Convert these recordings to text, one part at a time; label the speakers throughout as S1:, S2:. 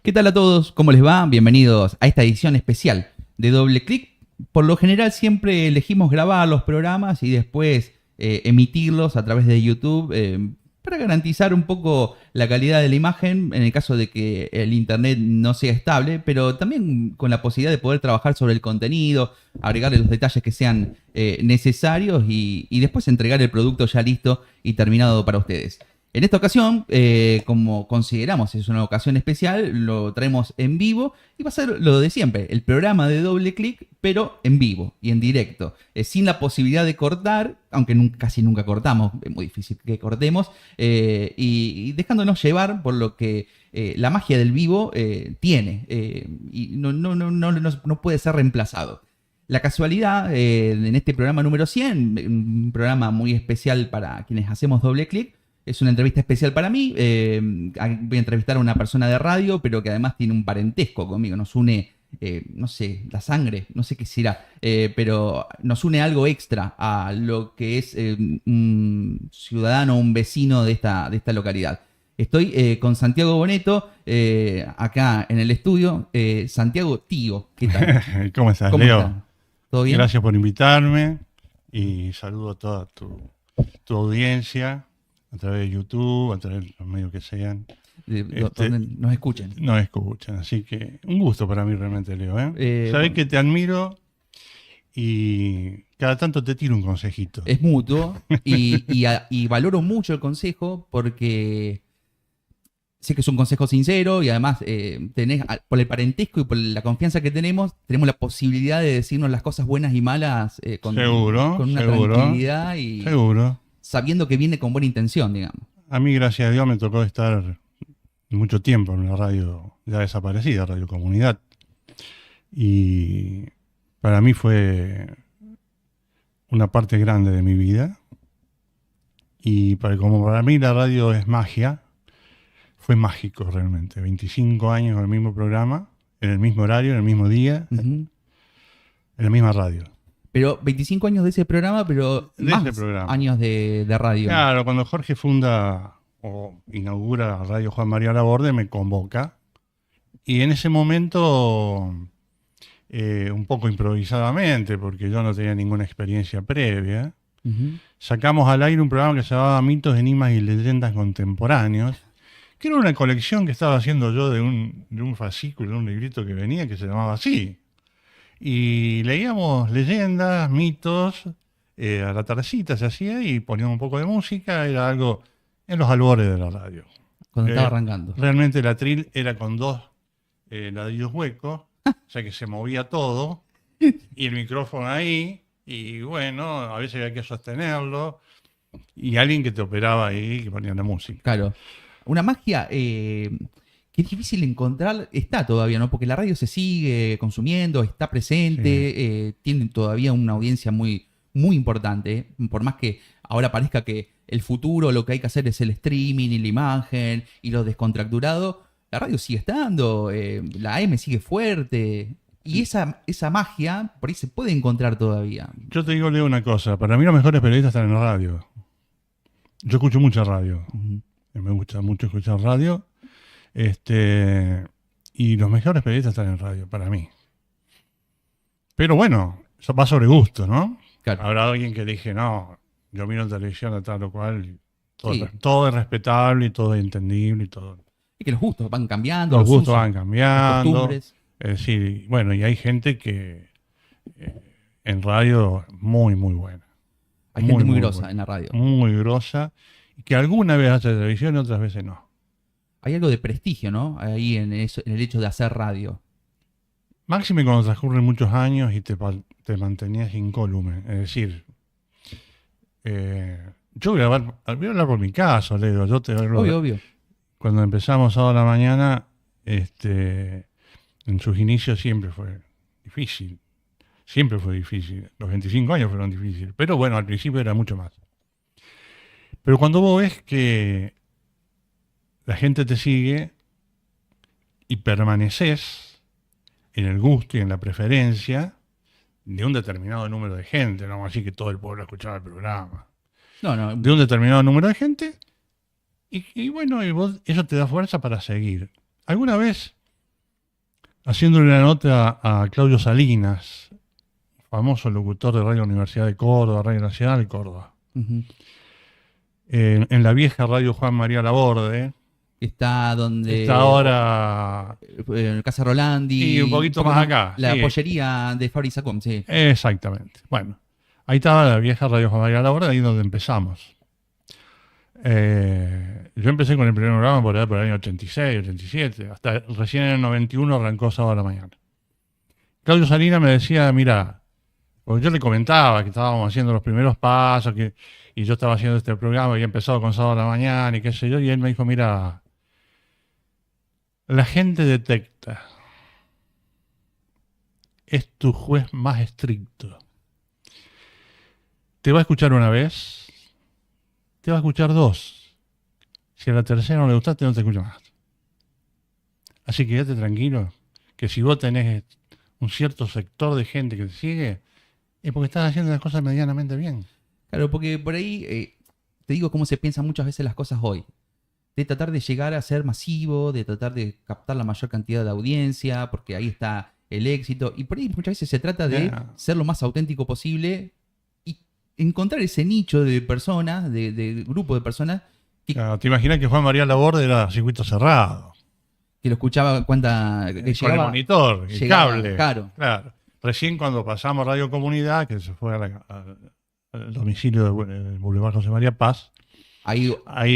S1: ¿Qué tal a todos? ¿Cómo les va? Bienvenidos a esta edición especial de Doble Clic. Por lo general siempre elegimos grabar los programas y después emitirlos a través de YouTube para garantizar un poco la calidad de la imagen en el caso de que el internet no sea estable, pero también con la posibilidad de poder trabajar sobre el contenido, agregarle los detalles que sean necesarios y después entregar el producto ya listo y terminado para ustedes. En esta ocasión, como consideramos es una ocasión especial, lo traemos en vivo y va a ser lo de siempre, el programa de Doble Clic, pero en vivo y en directo, sin la posibilidad de cortar, aunque casi nunca cortamos, es muy difícil que cortemos, y dejándonos llevar por lo que la magia del vivo tiene y no puede ser reemplazado. La casualidad en este programa número 100, un programa muy especial para quienes hacemos Doble Clic, es una entrevista especial para mí. Voy a entrevistar a una persona de radio, pero que además tiene un parentesco conmigo. Nos une, no sé, la sangre, no sé qué será, pero nos une algo extra a lo que es un ciudadano, un vecino de esta localidad. Estoy con Santiago Boneto, acá en el estudio. Santiago, tío, ¿qué tal?
S2: ¿Cómo estás,
S1: ¿Cómo
S2: Leo?
S1: estás? ¿Todo bien?
S2: Gracias por invitarme y saludo a toda tu audiencia a través de YouTube, a través de los medios que sean.
S1: Donde nos escuchen.
S2: Nos escuchan, así que un gusto para mí realmente, Leo. Sabés que te admiro y cada tanto te tiro un consejito.
S1: Es mutuo y valoro mucho el consejo porque sé que es un consejo sincero y además por el parentesco y por la confianza que tenemos la posibilidad de decirnos las cosas buenas y malas con una tranquilidad y
S2: seguro.
S1: Sabiendo que viene con buena intención, digamos.
S2: A mí, gracias a Dios, me tocó estar mucho tiempo en una radio ya desaparecida, Radio Comunidad. Y para mí fue una parte grande de mi vida. Y como para mí la radio es magia, fue mágico realmente. 25 años con el mismo programa, en el mismo horario, en el mismo día, en la misma radio.
S1: Pero 25 años de ese programa, pero
S2: de
S1: más
S2: ese programa.
S1: Años de radio.
S2: Claro, cuando Jorge funda o inaugura Radio Juan María Laborde, me convoca. Y en ese momento, un poco improvisadamente, porque yo no tenía ninguna experiencia previa, sacamos al aire un programa que se llamaba Mitos, Enigmas y Leyendas Contemporáneos, que era una colección que estaba haciendo yo de un fascículo, de un librito que venía, que se llamaba así. Y leíamos leyendas, mitos, a la tardecita se hacía y poníamos un poco de música, era algo en los albores de la radio.
S1: Cuando estaba arrancando.
S2: Realmente el atril era con dos ladrillos huecos, o sea que se movía todo, y el micrófono ahí, y bueno, a veces había que sostenerlo, y alguien que te operaba ahí, que ponía la música.
S1: Claro. Una magia que es difícil encontrar, está todavía, ¿no? Porque la radio se sigue consumiendo, está presente, sí. Tiene todavía una audiencia muy, muy importante, por más que ahora parezca que el futuro lo que hay que hacer es el streaming y la imagen y lo descontracturado, la radio sigue estando, la AM sigue fuerte, y esa magia por ahí se puede encontrar todavía.
S2: Yo te digo, Leo, una cosa, para mí los mejores periodistas están en la radio. Yo escucho mucha radio, me gusta mucho escuchar radio. Y los mejores periodistas están en radio, para mí. Pero bueno, eso va sobre gusto, ¿no? Claro. Habrá alguien que dije, no, yo miro en televisión de tal o cual, todo es respetable y todo es entendible y todo.
S1: Y que los gustos van cambiando.
S2: Los gustos van cambiando.
S1: Las costumbres.
S2: Es decir, bueno, y hay gente que en radio muy, muy buena.
S1: Hay gente muy grosa en la radio.
S2: Muy grosa, y que alguna vez hace televisión y otras veces no.
S1: Hay algo de prestigio, ¿no? Ahí en el hecho de hacer radio.
S2: Máxime cuando transcurren muchos años y te mantenías incólume. Es decir, yo voy a hablar por mi caso, Leo.
S1: Obvio.
S2: Cuando empezamos ahora a la mañana, en sus inicios siempre fue difícil. Siempre fue difícil. Los 25 años fueron difíciles. Pero bueno, al principio era mucho más. Pero cuando vos ves que la gente te sigue y permaneces en el gusto y en la preferencia de un determinado número de gente, no así que todo el pueblo escuchaba el programa.
S1: No.
S2: De un determinado número de gente y bueno, y vos, eso te da fuerza para seguir. ¿Alguna vez haciéndole una nota a Claudio Salinas, famoso locutor de Radio Universidad de Córdoba, Radio Nacional de Córdoba.
S1: Uh-huh.
S2: En la vieja Radio Juan María Laborde.
S1: Está donde...
S2: Está ahora...
S1: en Casa Rolandi.
S2: Y un poquito más acá.
S1: La
S2: sí.
S1: pollería de Fabri Sacom, sí.
S2: Exactamente. Bueno, ahí estaba la vieja Radio Juan María Laborde, ahí donde empezamos. Yo empecé con el primer programa por el año 86, 87. Hasta recién en el 91 arrancó Sábado a la Mañana. Claudio Salinas me decía, mira, porque yo le comentaba que estábamos haciendo los primeros pasos, y yo estaba haciendo este programa y había empezado con Sábado a la Mañana y qué sé yo, y él me dijo, mira, la gente detecta, es tu juez más estricto. Te va a escuchar una vez, te va a escuchar dos. Si a la tercera no le gustaste, no te escucha más. Así que quédate tranquilo, que si vos tenés un cierto sector de gente que te sigue, es porque estás haciendo las cosas medianamente bien.
S1: Claro, porque por ahí te digo cómo se piensan muchas veces las cosas hoy. De tratar de llegar a ser masivo, de tratar de captar la mayor cantidad de audiencia, porque ahí está el éxito. Y por ahí muchas veces se trata de ser lo más auténtico posible y encontrar ese nicho de personas, de grupo de personas que,
S2: claro, te imaginas que Juan María Laborde era circuito cerrado.
S1: Que lo escuchaba que
S2: con
S1: llegaba,
S2: el monitor, el
S1: llegaba,
S2: cable.
S1: Claro.
S2: Recién cuando pasamos Radio Comunidad, que se fue al domicilio del Boulevard José María Paz, ahí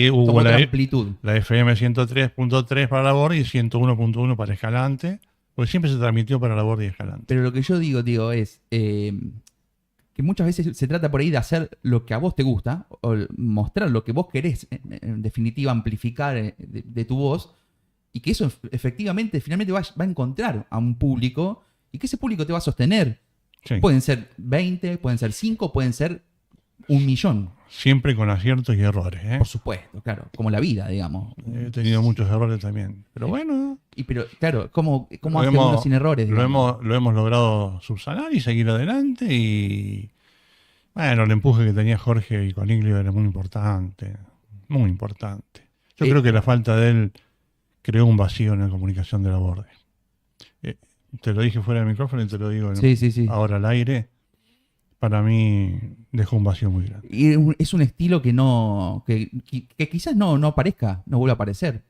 S2: hubo la
S1: amplitud.
S2: La FM 103.3 para Laborde y 101.1 para Escalante, porque siempre se transmitió para Laborde y Escalante.
S1: Pero lo que yo digo es que muchas veces se trata por ahí de hacer lo que a vos te gusta, o mostrar lo que vos querés, en definitiva, amplificar de tu voz, y que eso efectivamente, finalmente va a encontrar a un público, y que ese público te va a sostener. Sí. Pueden ser 20, pueden ser 5, pueden ser 1.000.000.
S2: Siempre con aciertos y errores, ¿eh?
S1: Por supuesto, claro, como la vida, digamos.
S2: He tenido muchos errores también, pero bueno.
S1: Pero claro, ¿cómo hace uno sin errores?
S2: Lo hemos logrado subsanar y seguir adelante, y bueno, el empuje que tenía Jorge y Coniglio era muy importante, muy importante. Yo creo que la falta de él creó un vacío en la comunicación de Laborde. Te lo dije fuera del micrófono y te lo digo ahora al aire. Para mí dejó un vacío muy grande.
S1: Y es un estilo que quizás no aparezca, no vuelva a aparecer.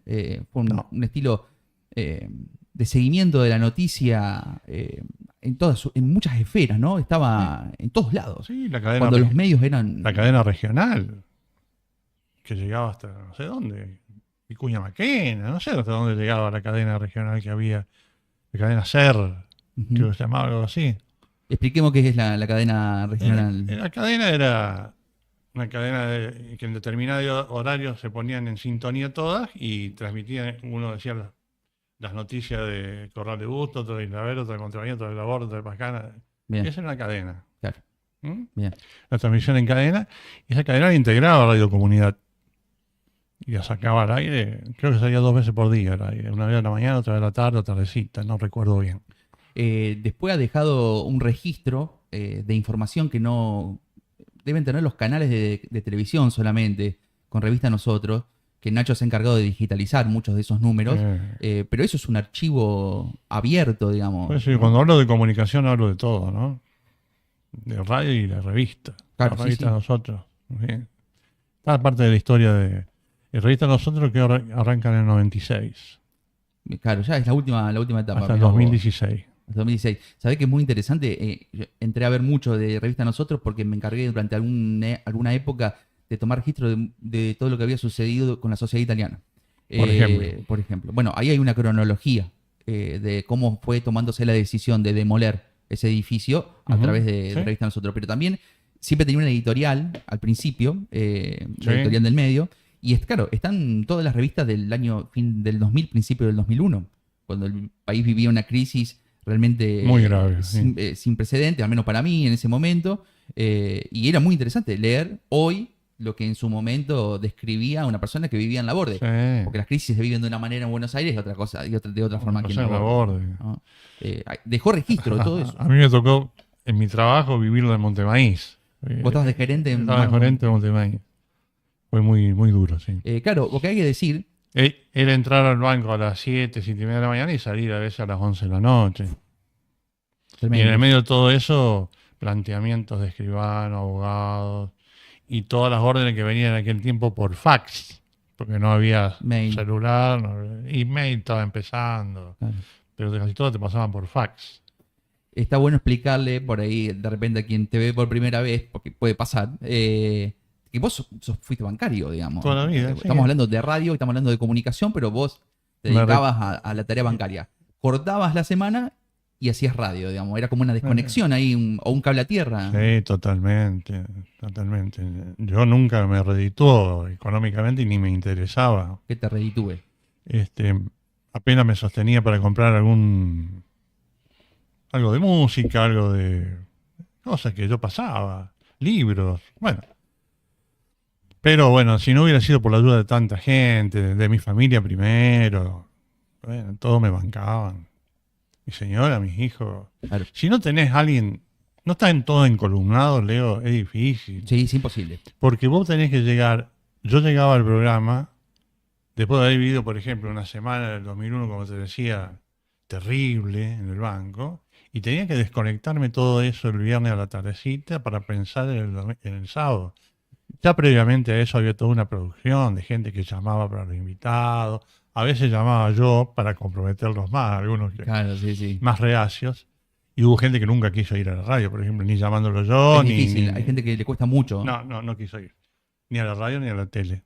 S1: Fue un estilo de seguimiento de la noticia en muchas esferas, ¿no? Estaba en todos lados.
S2: Sí, la cadena.
S1: Cuando los medios eran...
S2: La cadena regional, que llegaba hasta no sé dónde, Vicuña Maquena, no sé hasta dónde llegaba la cadena regional que había, la cadena SER, creo que se llamaba algo así.
S1: Expliquemos qué es la cadena regional.
S2: La cadena era una cadena que en determinado horario se ponían en sintonía todas y transmitían, uno decía las noticias de Corral de Busto, otro de Islavero, otro de Contrabando, otro de Laborde, otro de Pascana. Esa era una cadena.
S1: Claro. Bien.
S2: La transmisión en cadena, y esa cadena la integraba a Radio Comunidad. Y la sacaba al aire, creo que salía 2 veces por día al aire, una vez a la mañana, otra vez a la tarde, otra tardecita, no recuerdo bien.
S1: Después ha dejado un registro de información que no deben tener los canales de televisión solamente, con Revista Nosotros, que Nacho se ha encargado de digitalizar muchos de esos números, pero eso es un archivo abierto, digamos.
S2: Pues sí, ¿no? Cuando hablo de comunicación hablo de todo, ¿no? De radio y la revista.
S1: Claro,
S2: la Revista Nosotros. ¿Sí? Está parte de la historia de Revista Nosotros, que arranca en el 96.
S1: Claro, ya es la última etapa.
S2: Hasta el 2016.
S1: 2016. ¿Sabés que es muy interesante? Entré a ver mucho de Revista Nosotros porque me encargué durante alguna época de tomar registro de todo lo que había sucedido con la sociedad italiana. Por ejemplo. Bueno, ahí hay una cronología de cómo fue tomándose la decisión de demoler ese edificio a través de Revista Nosotros. Pero también siempre tenía una editorial al principio, la editorial del medio. Y claro, están todas las revistas del año fin del 2000, principio del 2001, cuando el país vivía una crisis realmente
S2: muy grave,
S1: sin precedentes, al menos para mí en ese momento, y era muy interesante leer hoy lo que en su momento describía una persona que vivía en Laborde, porque las crisis se viven de una manera en Buenos Aires y otra cosa, de otra forma aquí en Laborde. ¿No? Dejó registro de todo eso.
S2: A mí me tocó en mi trabajo vivirlo en Montemaíz.
S1: ¿Vos estabas de gerente?
S2: Estaba de gerente de Montemaíz. Fue muy, muy duro, sí.
S1: Claro, porque hay que decir
S2: Era entrar al banco a las 7, 7:30 de la mañana y salir a veces a las 11 de la noche. Y en el medio de todo eso, planteamientos de escribanos, abogados y todas las órdenes que venían en aquel tiempo por fax, porque no había
S1: Mail.
S2: celular, email estaba empezando,
S1: Claro.
S2: pero casi todo te pasaban por fax.
S1: Está bueno explicarle por ahí, de repente, a quien te ve por primera vez, porque puede pasar, que vos fuiste bancario, digamos.
S2: Toda la vida, sí.
S1: Estamos hablando de radio, estamos hablando de comunicación, pero vos te
S2: Me
S1: dedicabas a la tarea bancaria. Cortabas la semana y hacías radio, digamos. Era como una desconexión ahí, o un cable a tierra.
S2: Sí, totalmente, totalmente. Yo nunca me redituó económicamente y ni me interesaba.
S1: Que te redituve.
S2: Apenas me sostenía para comprar algo de música, algo de cosas que yo pasaba, libros, bueno. Pero bueno, si no hubiera sido por la ayuda de tanta gente, de mi familia primero, bueno, todos me bancaban. Mi señora, mis hijos.
S1: Claro.
S2: Si no tenés a alguien, no están todos encolumnados, Leo, es difícil.
S1: Sí, es imposible.
S2: Porque vos tenés que llegar, yo llegaba al programa, después de haber vivido, por ejemplo, una semana del 2001, como te decía, terrible en el banco, y tenía que desconectarme todo eso el viernes a la tardecita para pensar en el sábado. Ya previamente a eso había toda una producción de gente que llamaba para los invitados, a veces llamaba yo para comprometerlos más, algunos que
S1: Claro, sí, sí.
S2: más reacios, y hubo gente que nunca quiso ir a la radio, por ejemplo, ni llamándolo yo,
S1: Es
S2: ni...
S1: difícil, hay gente que le cuesta mucho.
S2: No quiso ir, ni a la radio ni a la tele.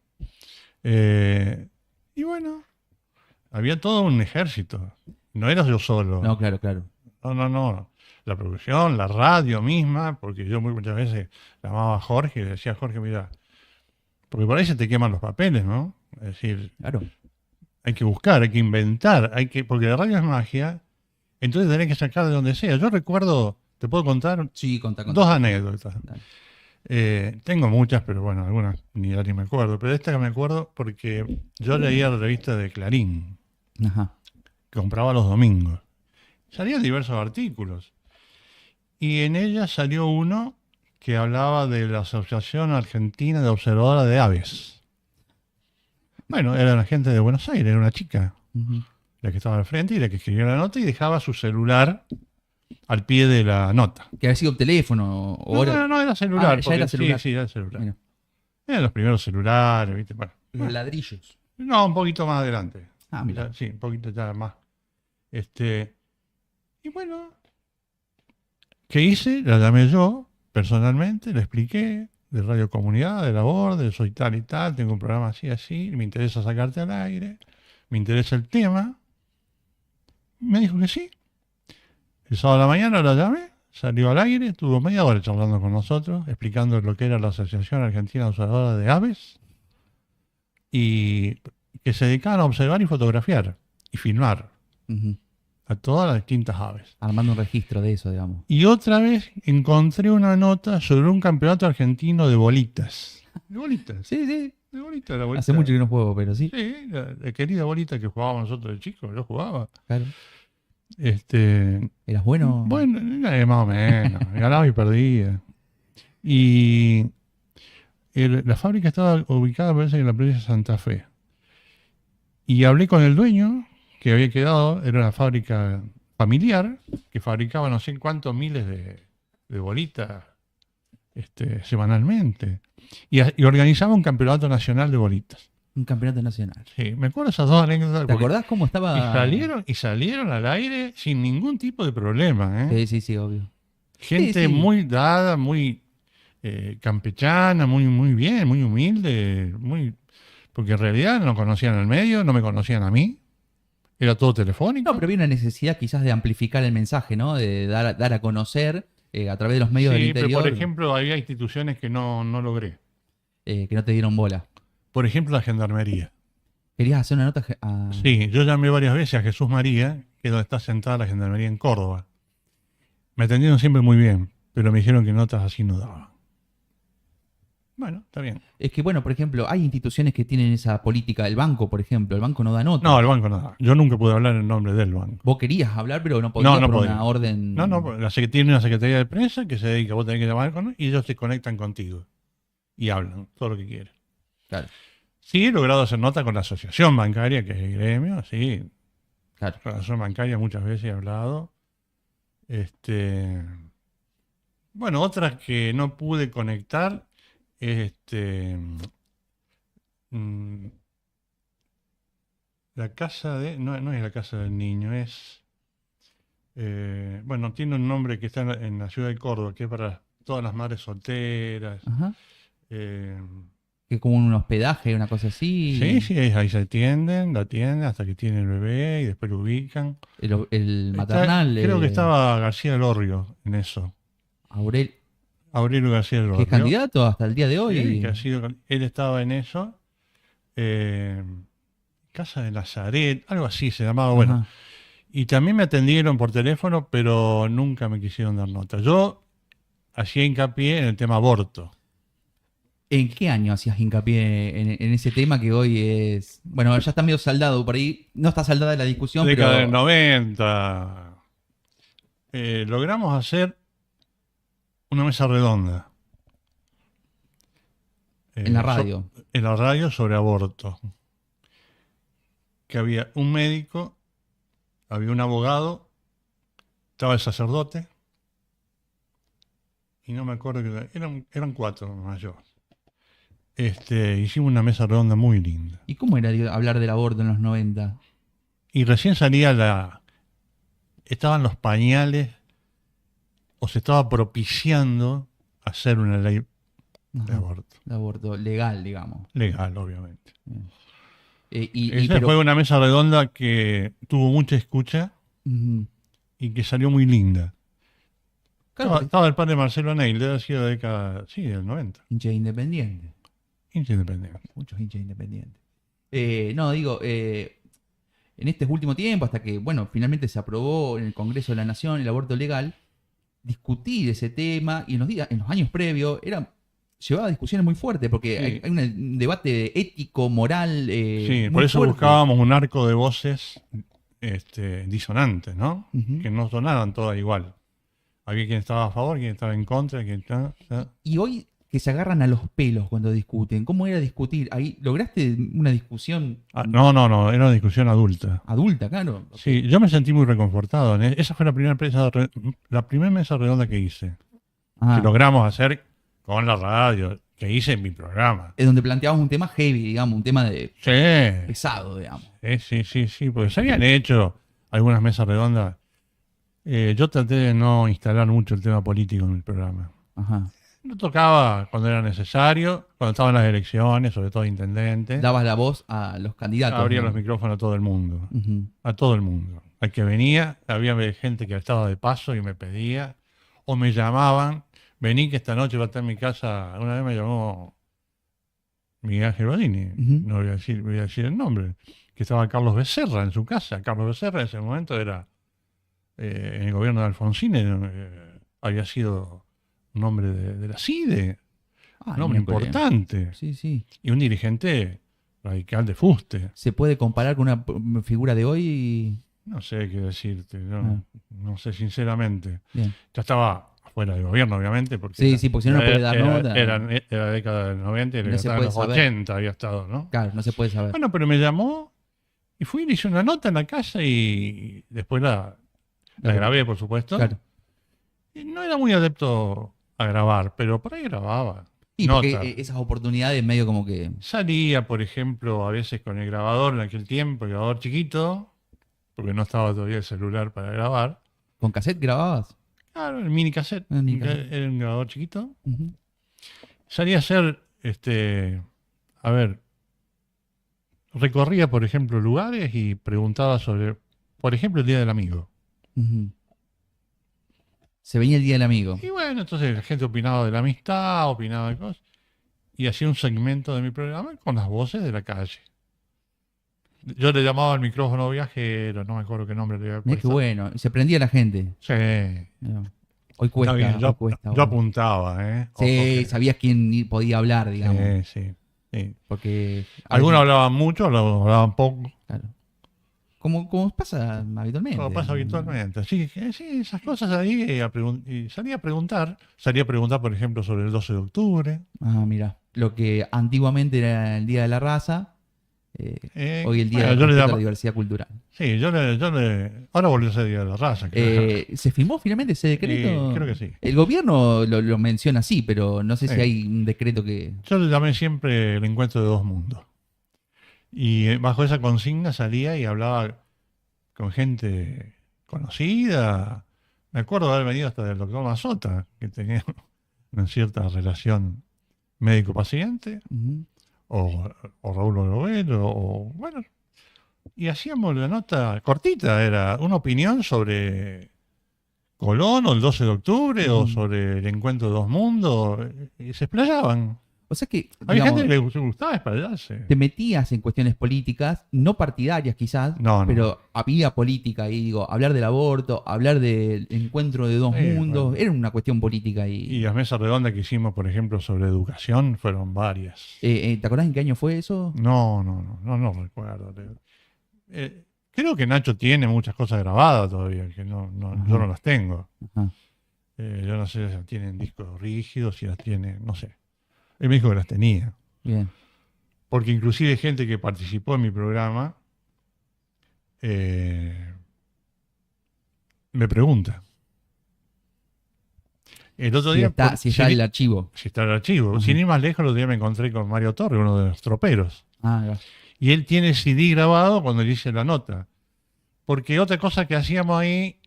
S2: Y bueno, había todo un ejército, no era yo solo.
S1: No, claro, claro.
S2: No. La producción, la radio misma, porque yo muchas veces llamaba a Jorge y le decía, Jorge, mira, porque por ahí se te queman los papeles, ¿no? Es decir,
S1: Claro.
S2: hay que buscar, hay que inventar, porque la radio es magia, entonces tenés que sacar de donde sea. Yo recuerdo, te puedo contar
S1: Sí, contá.
S2: dos anécdotas.
S1: Dale.
S2: Tengo muchas, pero bueno, algunas ni me acuerdo. Pero esta que me acuerdo porque yo leía la revista de Clarín,
S1: Ajá.
S2: que compraba los domingos. Salían diversos artículos. Y en ella salió uno que hablaba de la Asociación Argentina de Observadora de Aves. Bueno, era una gente de Buenos Aires, era una chica,
S1: Ujú.
S2: la que estaba al frente y la que escribía la nota y dejaba su celular al pie de la nota.
S1: Que había sido teléfono o
S2: No, era celular.
S1: ya era celular.
S2: Sí, era celular.
S1: Mira,
S2: Eran los primeros celulares, ¿viste? Bueno,
S1: los ladrillos.
S2: no, un poquito más adelante.
S1: Ah, mira.
S2: Sí, un poquito ya más. Y bueno, ¿qué hice? La llamé yo, personalmente, le expliqué de Radio Comunidad, de la Borde, soy tal y tal, tengo un programa así, así, me interesa sacarte al aire, me interesa el tema. Me dijo que sí. El sábado a la mañana la llamé, salió al aire, estuvo media hora charlando con nosotros, explicando lo que era la Asociación Argentina Observadora de Aves y que se dedicaban a observar y fotografiar y filmar
S1: Ujú.
S2: a todas las distintas aves.
S1: Armando un registro de eso, digamos.
S2: Y otra vez encontré una nota sobre un campeonato argentino de bolitas. ¿De bolitas?
S1: Sí, sí.
S2: De bolitas, la bolita.
S1: Hace mucho que no juego, pero sí.
S2: Sí, la querida bolita que jugábamos nosotros de chicos, yo jugaba.
S1: Claro.
S2: Este,
S1: ¿Eras bueno?
S2: Bueno, más o menos, ganaba y perdía. Y la fábrica estaba ubicada, parece que en la provincia de Santa Fe. Y hablé con el dueño, que había quedado, era una fábrica familiar, que fabricaba no sé cuántos miles de bolitas semanalmente. Y organizaba un campeonato nacional de bolitas.
S1: Un campeonato nacional.
S2: Sí, me acuerdo esas dos anécdotas.
S1: ¿Te acordás cómo estaba?
S2: Y salieron al aire sin ningún tipo de problema, ¿eh?
S1: Sí, obvio.
S2: Gente
S1: Sí.
S2: muy dada, muy campechana, muy bien, muy humilde, porque en realidad no conocían el medio, no me conocían a mí. Era todo telefónico.
S1: No, pero había una necesidad quizás de amplificar el mensaje, ¿no? De dar a conocer a través de los medios del
S2: Sí,
S1: interior.
S2: pero por ejemplo, había instituciones que no logré.
S1: Que no te dieron bola.
S2: Por ejemplo, la gendarmería.
S1: ¿Querías hacer una nota a...?
S2: Sí, yo llamé varias veces a Jesús María, que es donde está sentada la gendarmería en Córdoba. Me atendieron siempre muy bien, pero me dijeron que notas así no daban. Bueno, está bien.
S1: Es que, bueno, por ejemplo, hay instituciones que tienen esa política. El banco, por ejemplo. El banco no da nota.
S2: No, el banco no da. Yo nunca pude hablar en nombre del banco.
S1: Vos querías hablar, pero no podías por
S2: podía.
S1: una orden...
S2: No, tiene una secretaría de prensa que se dedica, vos tenés que llamar con y ellos te conectan contigo. Y hablan, todo lo que quieres.
S1: Claro.
S2: Sí, he logrado hacer nota con la asociación bancaria, que es el gremio, sí.
S1: Claro.
S2: Con la asociación bancaria muchas veces he hablado. Bueno, otras que no pude conectar, mm, la casa de... No, no es la casa del niño, es... bueno, tiene un nombre que está en la ciudad de Córdoba, que es para todas las madres solteras.
S1: Ajá.
S2: Eh,
S1: Que es como un hospedaje, una cosa así.
S2: sí, sí, ahí se la atienden hasta que tiene el bebé y después lo ubican.
S1: El maternal.
S2: Creo que estaba García Lorrio en eso.
S1: Aurel,
S2: Aurelio García
S1: que es
S2: Lorrio.
S1: candidato hasta el día de hoy.
S2: Sí, él estaba en eso. Casa de Nazaret, algo así se llamaba. Bueno,
S1: Ajá.
S2: y también me atendieron por teléfono, pero nunca me quisieron dar nota. Yo hacía hincapié en el tema aborto.
S1: ¿En qué año hacías hincapié en ese tema que hoy es... Bueno, ya está medio saldado por ahí. No está saldada la discusión,
S2: Década
S1: pero...
S2: del 90. Logramos hacer una mesa redonda.
S1: En la radio.
S2: En la radio sobre aborto. Que había un médico, había un abogado, estaba el sacerdote, y no me acuerdo que eran 4 mayores. Hicimos una mesa redonda muy linda.
S1: ¿Y cómo era hablar del aborto en los 90?
S2: Y recién salía estaban los pañales, o se estaba propiciando hacer una ley de
S1: Ajá.
S2: aborto.
S1: De aborto legal, digamos.
S2: Legal, obviamente.
S1: Pero...
S2: fue una mesa redonda que tuvo mucha escucha
S1: Ujú.
S2: y que salió muy linda.
S1: Claro,
S2: Estaba el padre Marcelo Neil, debe haber sido de la década, sí, del 90.
S1: hincha independiente.
S2: Hincha independiente.
S1: Muchos hinchas independientes. No, digo, en este último tiempo, hasta que, bueno, finalmente se aprobó en el Congreso de la Nación el aborto legal, discutir ese tema, y en los años previos, llevaba discusiones muy fuertes, porque
S2: Sí.
S1: hay un debate ético, moral.
S2: Sí,
S1: muy
S2: por eso
S1: fuerte.
S2: buscábamos un arco de voces disonantes, ¿no?
S1: Ujú.
S2: Que no sonaran todas igual. Había quien estaba a favor, quien estaba en contra, quien estaba...
S1: Y hoy que se agarran a los pelos cuando discuten, ¿cómo era discutir? Ahí, ¿lograste una discusión
S2: No, era una discusión adulta.
S1: adulta, claro?
S2: Sí, yo me sentí muy reconfortado. Esa fue la primera mesa redonda que hice.
S1: Ah,
S2: Que logramos hacer con la radio, que hice en mi programa.
S1: es donde planteabas un tema heavy, digamos, un tema
S2: Sí,
S1: pesado, digamos.
S2: sí, porque se habían hecho algunas mesas redondas. Yo traté de no instalar mucho el tema político en el programa.
S1: Ajá.
S2: Lo tocaba cuando era necesario, cuando estaban las elecciones, sobre todo intendentes.
S1: Dabas la voz a los candidatos.
S2: Abría
S1: ¿no?
S2: los micrófonos a todo el mundo.
S1: Ujú.
S2: A todo el mundo. Al que venía, había gente que estaba de paso y me pedía, o me llamaban, vení que esta noche va a estar en mi casa. Una vez me llamó Miguel Ángel Badini,
S1: Ujú.
S2: no voy a decir el nombre, que estaba Carlos Becerra en su casa. Carlos Becerra en ese momento era, en el gobierno de Alfonsín, había sido un hombre de la CIDE,
S1: Ah,
S2: un hombre
S1: miércoles.
S2: importante,
S1: Sí, sí.
S2: y un dirigente radical de fuste.
S1: ¿Se puede comparar con una figura de hoy?
S2: No sé qué decirte,
S1: Ah.
S2: no sé sinceramente.
S1: Bien.
S2: Ya estaba fuera del gobierno, obviamente, porque
S1: Sí, sí, porque si no, no puede dar nota.
S2: Era la década del 90 y
S1: No se
S2: en
S1: puede
S2: los
S1: saber.
S2: 80 había estado, ¿no?
S1: Claro, no se puede saber.
S2: Bueno, pero me llamó y fui y le hice una nota en la casa y después la grabé, por supuesto.
S1: Claro.
S2: Y no era muy adepto a grabar, pero por ahí grababa.
S1: Y porque
S2: Nota.
S1: esas oportunidades medio como que...
S2: Salía, por ejemplo, a veces con el grabador en aquel tiempo, el grabador chiquito, porque no estaba todavía el celular para grabar.
S1: ¿Con cassette grababas?
S2: Claro, el mini cassette.
S1: El mini cassette.
S2: Era un grabador chiquito.
S1: Ujú.
S2: Salía a hacer, a ver, recorría, por ejemplo, lugares y preguntaba sobre, por ejemplo, el Día del Amigo.
S1: Ujú. Se venía el Día del Amigo.
S2: Y bueno, entonces la gente opinaba de la amistad, opinaba de cosas. Y hacía un segmento de mi programa con las voces de la calle. Yo le llamaba al micrófono viajero, no me acuerdo qué nombre le había
S1: Mirá qué
S2: puesto.
S1: bueno. Y se prendía la gente.
S2: Sí.
S1: No. Hoy cuesta.
S2: Está bien,
S1: hoy
S2: yo
S1: cuesta,
S2: yo apuntaba, ¿eh? Ojo
S1: Sí,
S2: que-
S1: sabías quién podía hablar, digamos.
S2: sí.
S1: Porque...
S2: Algunos hablaban mucho, otros hablaban poco.
S1: Claro. Como pasa habitualmente.
S2: Como pasa habitualmente. Sí, esas cosas ahí. Y salía a preguntar, por ejemplo, sobre el 12 de octubre.
S1: Ah, mira. lo que antiguamente era el Día de la Raza, hoy el Día
S2: bueno,
S1: de la diversidad cultural.
S2: Sí, ahora volvió a ser Día de la Raza.
S1: ¿Se firmó finalmente ese decreto?
S2: Creo que sí.
S1: El gobierno lo menciona así, pero no sé si
S2: Sí.
S1: hay un decreto que...
S2: Yo le llamé siempre el encuentro de dos mundos. Y bajo esa consigna salía y hablaba con gente conocida. Me acuerdo de haber venido hasta del doctor Mazota, que tenía una cierta relación médico-paciente,
S1: Ujú.
S2: o Raúl Orovelo, o bueno. Y hacíamos la nota cortita, era una opinión sobre Colón o el 12 de octubre o sobre el encuentro de dos mundos, y se explayaban.
S1: O sea que,
S2: Había
S1: digamos,
S2: gente que le gustaba explayarse.
S1: te metías en cuestiones políticas, no partidarias quizás,
S2: No.
S1: pero había política y digo, hablar del aborto, hablar del encuentro de dos
S2: Sí,
S1: mundos,
S2: bueno.
S1: era una cuestión política.
S2: Y las mesas redondas que hicimos, por ejemplo, sobre educación, fueron varias.
S1: ¿Te acordás en qué año fue eso?
S2: No recuerdo. Creo que Nacho tiene muchas cosas grabadas todavía, que yo no las tengo.
S1: Ajá.
S2: Yo no sé si las tiene en discos rígidos, si las tiene, no sé. Él me dijo que las tenía.
S1: Bien.
S2: Porque inclusive gente que participó en mi programa me pregunta. El otro
S1: Si
S2: día...
S1: está, si está el archivo.
S2: Si está el archivo.
S1: Ajá.
S2: Sin ir más lejos, el otro día me encontré con Mario Torre, uno de los troperos.
S1: Ah,
S2: Y él tiene el CD grabado cuando le hice la nota. Porque otra cosa que hacíamos ahí,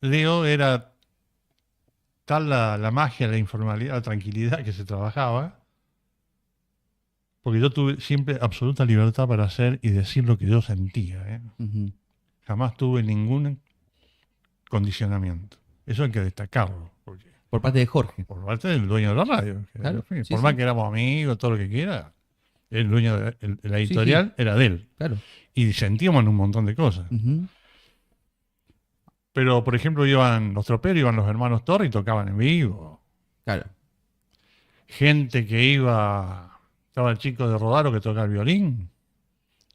S2: Leo, era tal la magia, la informalidad, la tranquilidad que se trabajaba. Porque yo tuve siempre absoluta libertad para hacer y decir lo que yo sentía.
S1: ujú.
S2: Jamás tuve ningún condicionamiento. Eso hay que destacarlo. Porque
S1: Por parte de Jorge.
S2: por parte del dueño de la radio. Que,
S1: Claro,
S2: en fin,
S1: sí,
S2: por
S1: sí.
S2: más que éramos amigos, todo lo que quiera, el dueño de la
S1: Sí,
S2: editorial era de él.
S1: Claro.
S2: Y sentíamos un montón de cosas.
S1: Ujú.
S2: Pero, por ejemplo, iban los troperos, iban los hermanos Torres y tocaban en vivo.
S1: Claro.
S2: Gente que estaba el chico de Rodaro que tocaba el violín,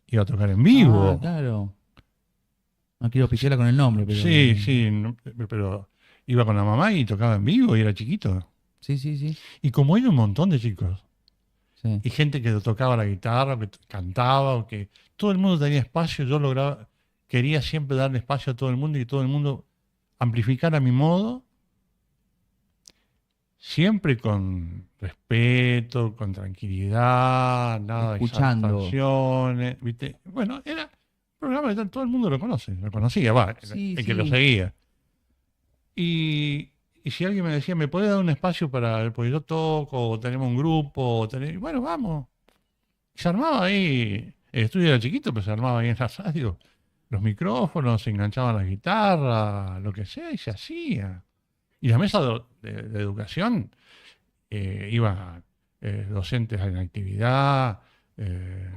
S2: iba a tocar en vivo.
S1: Ah, claro. No quiero pifiarla con el nombre, pero...
S2: Sí, pero iba con la mamá y tocaba en vivo y era chiquito.
S1: Sí.
S2: Y como hay un montón de chicos,
S1: Sí.
S2: y gente que tocaba la guitarra, o que cantaba, o que todo el mundo tenía espacio, quería siempre darle espacio a todo el mundo y todo el mundo amplificar a mi modo, siempre con respeto, con tranquilidad, nada
S1: Escuchando.
S2: de exaltaciones, ¿viste? Bueno, era un programa que todo el mundo lo conocía,
S1: Sí,
S2: el
S1: sí.
S2: que lo seguía. Y si alguien me decía, ¿me puede dar un espacio porque yo toco, o tenemos un grupo, bueno, vamos. Se armaba ahí, el estudio era chiquito, pero se armaba ahí en la radio, los micrófonos, se enganchaban las guitarras, lo que sea, y se hacía. Y la mesa de educación iban docentes en actividad,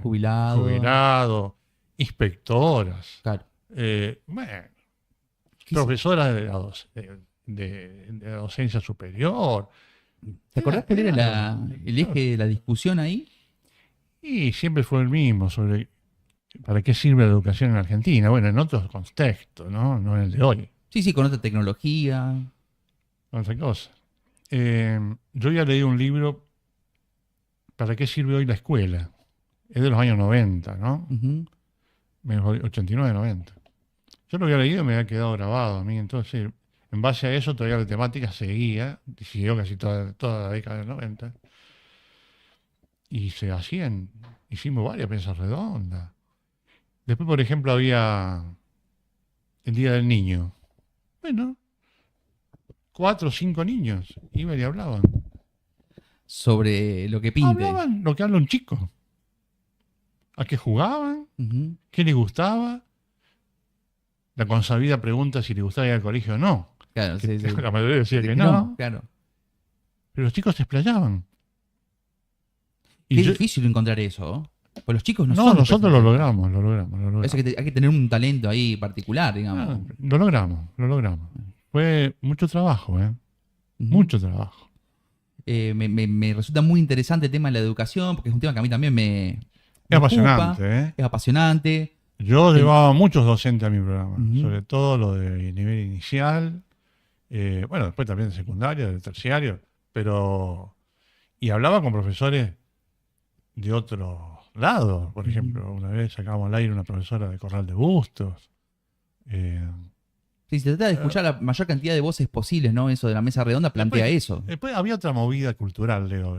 S2: jubilados, inspectoras,
S1: Claro.
S2: bueno,
S1: ¿Qué
S2: profesoras de docencia superior.
S1: ¿Te acordás cuál era el eje de la discusión ahí?
S2: Y siempre fue el mismo, sobre para qué sirve la educación en Argentina. Bueno, en otros contextos, ¿no? No en el de hoy.
S1: Sí, con otra tecnología.
S2: Otra cosa. Yo ya leí un libro, ¿para qué sirve hoy la escuela? Es de los años 90, ¿no?
S1: Ujú.
S2: 89, 90. Yo lo había leído y me había quedado grabado a mí. Entonces, en base a eso, todavía la temática seguía, y siguió casi toda la década del 90. Y hicimos varias mesas redondas. Después, por ejemplo, había el Día del Niño. Bueno, 4 o 5 niños iban y hablaban.
S1: Sobre lo que pinte.
S2: Hablaban lo que habla un chico. ¿A qué jugaban?
S1: Ujú.
S2: ¿Qué les gustaba? La consabida pregunta si le gustaba ir al colegio o no.
S1: Claro, sí.
S2: La mayoría decía que no.
S1: Claro.
S2: Pero los chicos se explayaban. Y
S1: Qué
S2: yo-
S1: difícil encontrar eso. Pues los chicos no
S2: no,
S1: son
S2: nosotros lo
S1: personas.
S2: logramos.
S1: Eso hay que tener un talento ahí particular, digamos.
S2: Ah, lo logramos. Fue mucho trabajo,
S1: Ujú.
S2: mucho trabajo.
S1: Me resulta muy interesante el tema de la educación, porque es un tema que a mí también me
S2: Es
S1: ocupa,
S2: apasionante,
S1: es apasionante.
S2: Yo llevaba muchos docentes a mi programa,
S1: Ujú.
S2: sobre todo lo de nivel inicial, bueno, después también de secundaria, de terciario, y hablaba con profesores de otros lados. Por ejemplo, una vez sacábamos al aire una profesora de Corral de Bustos.
S1: Sí, se trata de escuchar la mayor cantidad de voces posibles, ¿no? Eso de la mesa redonda plantea eso.
S2: Después había otra movida cultural, Leo.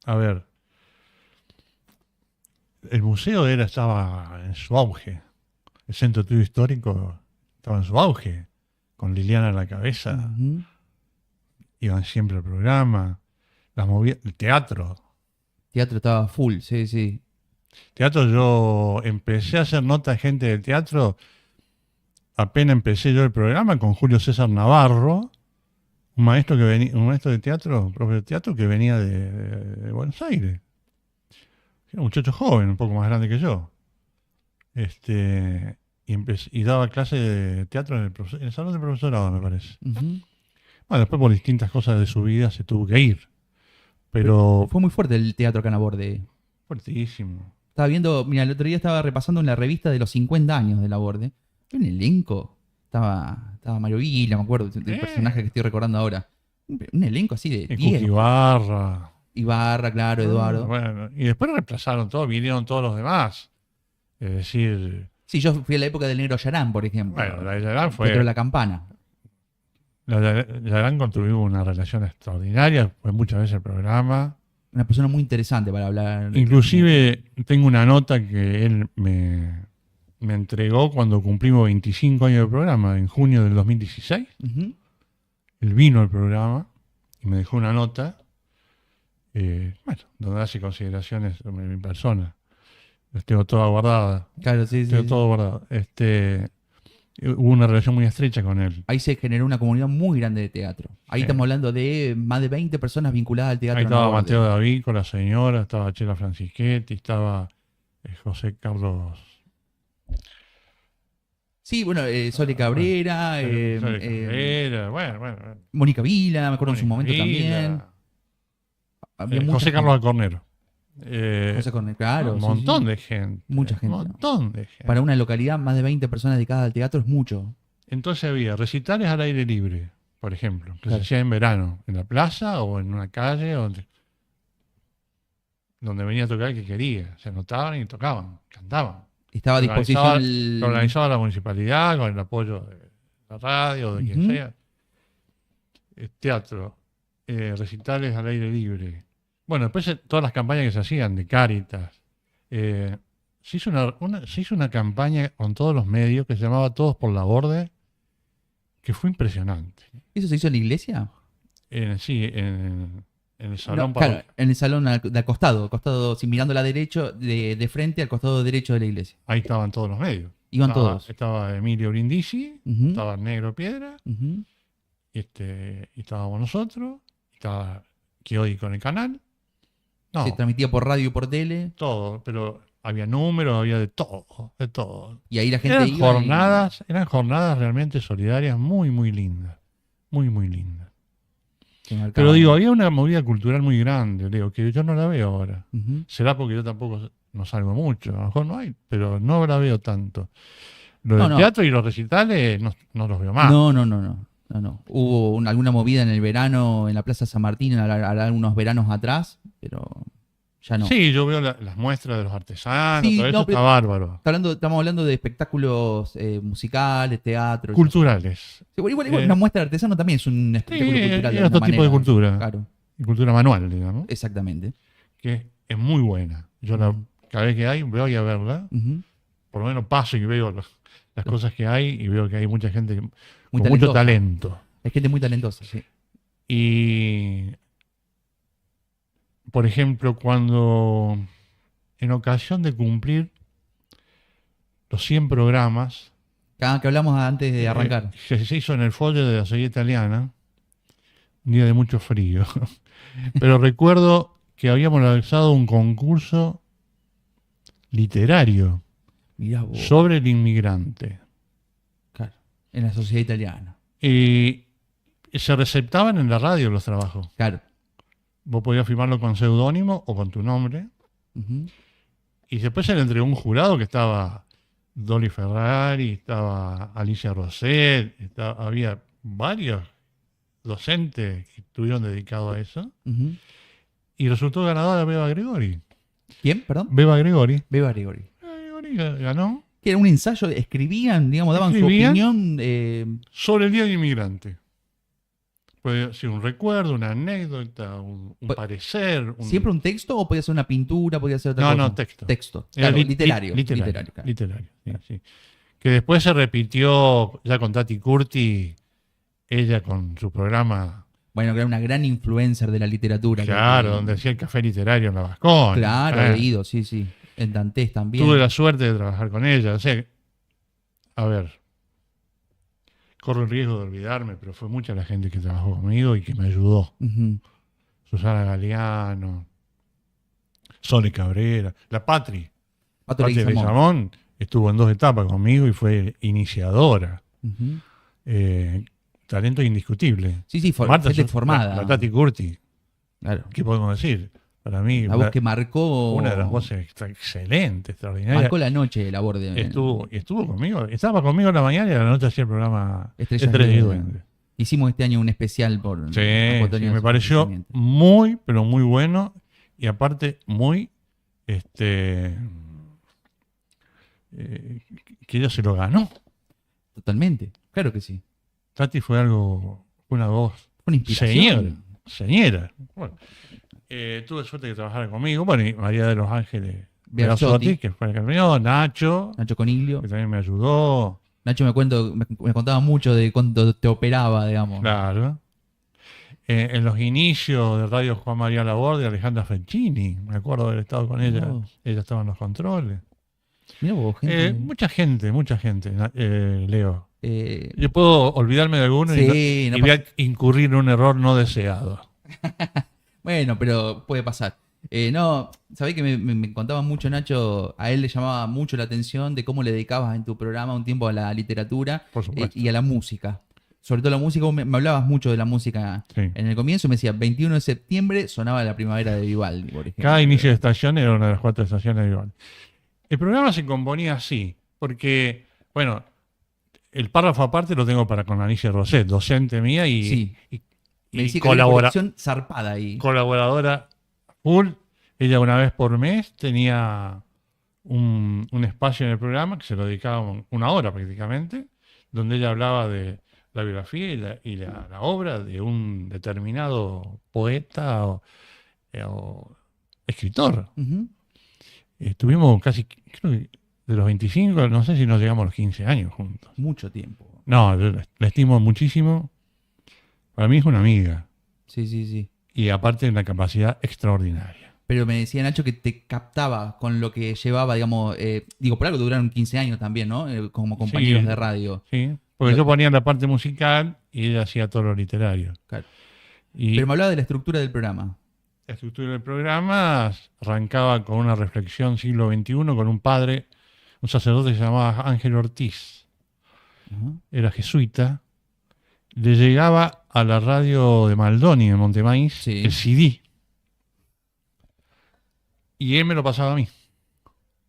S2: A ver, el museo estaba en su auge. El Centro de Estudio Histórico estaba en su auge. Con Liliana a la cabeza.
S1: Ujú.
S2: Iban siempre al programa. Las movidas, el teatro.
S1: Teatro estaba full, sí, sí.
S2: Teatro, yo empecé a hacer nota de gente del teatro. Apenas empecé yo el programa con Julio César Navarro, un maestro de teatro, profe de teatro que venía de Buenos Aires. Era un muchacho joven, un poco más grande que yo. Y daba clase de teatro en el salón del profesorado, me parece.
S1: Ujú.
S2: Bueno, después por distintas cosas de su vida se tuvo que ir. Pero
S1: Fue muy fuerte el teatro acá en Laborde.
S2: fuertísimo.
S1: Estaba viendo, mira, el otro día estaba repasando en la revista de los 50 años de Laborde. Un elenco. Estaba Mario Vila, me acuerdo, del personaje que estoy recordando ahora. Un elenco así de
S2: En
S1: 10.
S2: Cookie Barra.
S1: Ibarra, claro, Eduardo.
S2: Bueno, y después reemplazaron todos, vinieron todos los demás. Es decir,
S1: Sí, yo fui a la época del Negro Yarán, por ejemplo.
S2: bueno, la de Yarán
S1: Petro de la Campana.
S2: Yarán construyó una relación extraordinaria, fue muchas veces el programa.
S1: Una persona muy interesante para hablar.
S2: Inclusive tengo una nota que él me entregó cuando cumplimos 25 años de programa, en junio del 2016.
S1: Ujú.
S2: Él vino al programa y me dejó una nota, donde hace consideraciones sobre mi persona. Las tengo todas guardadas.
S1: Claro, sí, sí.
S2: Tengo
S1: sí.
S2: todo guardado. Hubo una relación muy estrecha con él.
S1: Ahí se generó una comunidad muy grande de teatro. Ahí
S2: Sí.
S1: estamos hablando de más de 20 personas vinculadas al teatro.
S2: Ahí
S1: en
S2: estaba
S1: Laborde.
S2: Mateo David con la señora, estaba Chela Francischetti, estaba José Carlos.
S1: Sí, bueno, Sole Cabrera,
S2: Sole Cabrera, bueno.
S1: Mónica Vila, me acuerdo en su
S2: Mónica
S1: momento
S2: Vila,
S1: también. Había mucha
S2: José
S1: gente.
S2: Carlos Alcornero.
S1: José Cornel, claro.
S2: Un
S1: sí,
S2: montón
S1: sí.
S2: de gente.
S1: Mucha gente.
S2: Un montón de gente.
S1: Para una localidad, más de 20 personas dedicadas al teatro es mucho.
S2: Entonces había recitales al aire libre, por ejemplo, que
S1: Claro.
S2: se hacía en verano, en la plaza o en una calle donde venía a tocar el que quería. Se anotaban y tocaban, cantaban.
S1: Estaba a disposición
S2: Lo organizaba la municipalidad con el apoyo de la radio, de quien
S1: Ujú.
S2: sea. Teatro, recitales al aire libre. Bueno, después todas las campañas que se hacían de Cáritas. Se hizo una campaña con todos los medios que se llamaba Todos por Laborde, que fue impresionante.
S1: ¿Eso se hizo en la iglesia?
S2: En el salón
S1: No, claro,
S2: parroquial.
S1: en el salón de acostado, sí, mirando la derecho, de frente al costado derecho de la iglesia.
S2: Ahí estaban todos los medios.
S1: Iban todos.
S2: Estaba Emilio Brindisi,
S1: Ujú,
S2: estaba Negro Piedra,
S1: ujú.
S2: y estábamos nosotros, estaba Chiodi con el canal. No,
S1: Se transmitía por radio y por tele.
S2: todo, pero había números, había de todo, de todo.
S1: Y ahí la gente
S2: Eran
S1: iba.
S2: eran jornadas realmente solidarias muy, muy lindas. Muy, muy lindas.
S1: Se marcaba.
S2: Pero digo, había una movida cultural muy grande, Leo, que yo no la veo ahora.
S1: Ujú.
S2: Será porque yo tampoco no salgo mucho, a lo mejor no hay, pero no la veo tanto. Lo
S1: No,
S2: del
S1: no.
S2: teatro y los recitales no los veo más.
S1: No. Hubo alguna movida en el verano en la Plaza San Martín, hará unos veranos atrás, pero ya no.
S2: Sí, yo veo las muestras de los artesanos,
S1: Sí,
S2: todo eso
S1: no, pero-
S2: está bárbaro.
S1: Estamos hablando de espectáculos musicales, teatro.
S2: Culturales.
S1: Sí, igual una muestra de artesano también es un espectáculo
S2: Sí,
S1: cultural.
S2: es
S1: De
S2: otro
S1: alguna
S2: tipo de
S1: manera.
S2: cultura.
S1: Claro,
S2: Y cultura manual, digamos,
S1: exactamente.
S2: que es muy buena. Yo cada vez que hay, voy a verla.
S1: Ujú.
S2: Por lo menos paso y veo las cosas que hay y veo que hay mucha gente con mucho
S1: talentosa.
S2: talento.
S1: Hay gente muy talentosa, sí.
S2: Y, por ejemplo, cuando en ocasión de cumplir los 100 programas,
S1: Cada que hablamos antes de arrancar.
S2: que se hizo en el folio de la Sociedad Italiana, un día de mucho frío. Pero recuerdo que habíamos lanzado un concurso literario
S1: Mirá vos.
S2: sobre el inmigrante.
S1: Claro, en la sociedad italiana.
S2: Y se receptaban en la radio los trabajos.
S1: Claro.
S2: Vos podías firmarlo con seudónimo o con tu nombre.
S1: Ujú.
S2: Y después se le entregó un jurado que estaba Dolly Ferrari, estaba Alicia Roset, había varios docentes que estuvieron dedicados a eso.
S1: Ujú.
S2: y resultó ganadora Beba Gregori.
S1: ¿Quién? Perdón.
S2: Beba Gregori.
S1: Beba Grigori.
S2: Gregori ganó
S1: Que era un ensayo, escribían, digamos, daban
S2: Escribían.
S1: su opinión.
S2: sobre el Día del Inmigrante. Puede ser un recuerdo, una anécdota, un parecer.
S1: ¿Siempre un texto o podía ser una pintura, podía ser otra cosa?
S2: No, texto.
S1: Texto.
S2: Era
S1: Claro, literario.
S2: literario,
S1: Claro.
S2: literario, sí, sí. Que después se repitió ya con Tati Curti, ella con su programa.
S1: Bueno, que era una gran influencer de la literatura.
S2: Claro,
S1: que-
S2: donde hacía el café literario en la Vascón.
S1: Claro, he ido, sí, sí. En Dantés también.
S2: Tuve la suerte de trabajar con ella. O sea, a ver, corro el riesgo de olvidarme, pero fue mucha la gente que trabajó conmigo y que me ayudó.
S1: Ujú.
S2: Susana Galeano, Sole Cabrera, la Patri.
S1: Pato
S2: Patri
S1: Leguizamón.
S2: Leguizamón estuvo en 2 etapas conmigo y fue iniciadora.
S1: Ujú.
S2: Talento indiscutible.
S1: Sí, sí,
S2: Marta
S1: gente
S2: Sos-
S1: formada.
S2: La Tati Curti,
S1: Claro.
S2: ¿qué podemos decir? Para mí,
S1: La voz que marcó.
S2: una de las voces excelente, extraordinaria.
S1: Marcó la noche el aborde.
S2: Estuvo conmigo, estaba conmigo en la mañana y a la noche hacía el programa
S1: Estrellas
S2: Estrellas y
S1: y
S2: Duendes.
S1: Hicimos este año un especial por.
S2: Sí,
S1: Acuatoriano
S2: sí,
S1: de
S2: me
S1: su
S2: pareció
S1: fallecimiento.
S2: muy, pero muy bueno y aparte muy, que ella se lo ganó.
S1: Totalmente. Claro que sí.
S2: Tati fue una voz
S1: Una inspiración.
S2: señora. Bueno, tuve suerte de trabajar conmigo, bueno, y María de los Ángeles
S1: Bearzoti.
S2: Bearzoti, que fue el que me dio, Nacho,
S1: Nacho Coniglio.
S2: que también me ayudó,
S1: Nacho me contaba mucho de cuánto te operaba, digamos.
S2: claro. En los inicios de Radio Juan María Laborde, Alejandra Fencini, me acuerdo de haber estado con ella,
S1: Oh.
S2: ella estaba en los controles.
S1: Mirá vos, gente.
S2: Mucha gente, Leo.
S1: Eh,
S2: Yo puedo olvidarme de alguno
S1: Sí, no
S2: y voy a incurrir en un error no deseado.
S1: bueno, pero puede pasar. No, sabés que me contaba mucho Nacho, a él le llamaba mucho la atención de cómo le dedicabas en tu programa un tiempo a la literatura
S2: Por supuesto.
S1: y a la música. Sobre todo la música, vos me hablabas mucho de la música
S2: Sí.
S1: en el comienzo, me decía 21 de septiembre sonaba la primavera de Vivaldi, por ejemplo.
S2: Cada inicio de estación era una de las 4 estaciones de Vivaldi. El programa se componía así, porque, bueno, el párrafo aparte lo tengo con Alicia Roset, docente mía
S1: Sí.
S2: y
S1: Me decía que había una
S2: colabora-
S1: conexión zarpada ahí.
S2: colaboradora full. Ella una vez por mes tenía un espacio en el programa que se lo dedicaba 1 hora prácticamente, donde ella hablaba de la biografía y la obra de un determinado poeta o escritor.
S1: Ujú.
S2: Estuvimos casi, creo que de los 25, no sé si nos llegamos a los 15 años juntos.
S1: Mucho tiempo.
S2: No, yo la estimo muchísimo. Para mí es una amiga.
S1: Sí, sí, sí.
S2: Y aparte de una capacidad extraordinaria.
S1: Pero me decía Nacho que te captaba con lo que llevaba, digamos, digo, por algo duraron 15 años también, ¿no? Como compañeros
S2: Sí.
S1: de radio.
S2: ¿Sí? Porque
S1: Lo-
S2: yo ponía la parte musical y ella hacía todo lo literario.
S1: Claro.
S2: Y
S1: Pero me hablaba de la estructura del programa.
S2: la estructura del programa arrancaba con una reflexión siglo XXI con un padre, un sacerdote que se llamaba Ángel Ortiz.
S1: Ajá.
S2: Era jesuita. Le llegaba a la radio de Maldoni en Montemaíz
S1: Sí.
S2: el CD. Y él me lo pasaba a mí.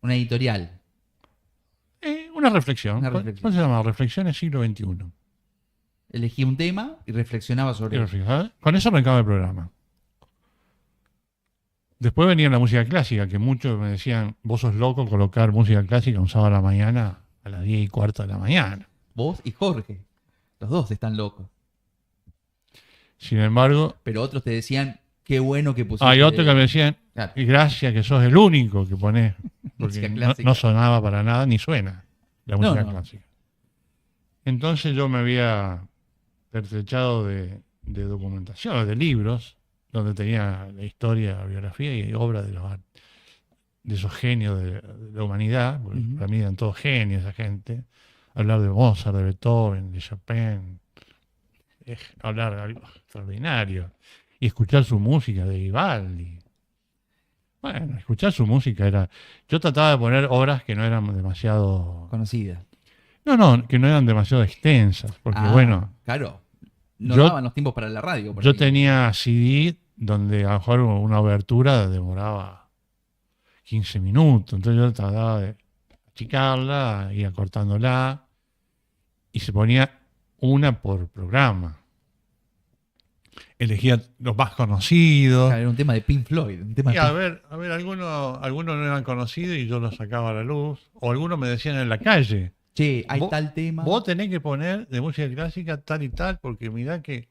S1: Una editorial.
S2: Una reflexión.
S1: Una
S2: ¿Cómo
S1: reflexión.
S2: se llama? Reflexiones siglo XXI.
S1: Elegía un tema y reflexionaba sobre
S2: Y
S1: él.
S2: reflexionaba. Con eso arrancaba el programa. Después venía la música clásica, que muchos me decían, vos sos loco colocar música clásica un sábado a la mañana a las 10:15 de la mañana.
S1: Vos y Jorge. Los dos están locos.
S2: Sin embargo,
S1: Pero otros te decían, qué bueno que pusiste.
S2: hay otros que me decían,
S1: Claro.
S2: gracias que sos el único que ponés, porque
S1: Música
S2: no,
S1: clásica.
S2: no sonaba para nada, ni suena la música
S1: no.
S2: clásica. Entonces yo me había pertrechado de documentación, de libros, donde tenía la historia, la biografía y obra de esos genios de la humanidad, porque
S1: Ujú.
S2: para mí eran todos genios esa gente. Hablar de Mozart, de Beethoven, de Chopin, es hablar de algo extraordinario. Y escuchar su música de Vivaldi. Bueno, escuchar su música era... Yo trataba de poner obras que no eran demasiado...
S1: Conocida.
S2: No, que no eran demasiado extensas, porque bueno...
S1: Claro. No
S2: yo-
S1: daban los tiempos para la radio. por
S2: Yo
S1: ahí.
S2: tenía CD donde a lo mejor una obertura demoraba 15 minutos, entonces yo trataba de achicarla, ir acortándola y se ponía una por programa. elegía los más conocidos.
S1: Claro, era un tema de Pink Floyd. Un tema
S2: Y
S1: de
S2: a
S1: Pink-
S2: ver, algunos no eran conocidos y yo los sacaba a la luz. O algunos me decían en la calle,
S1: Che, hay
S2: vos,
S1: tal tema.
S2: vos tenés que poner de música clásica tal y tal, porque mirá que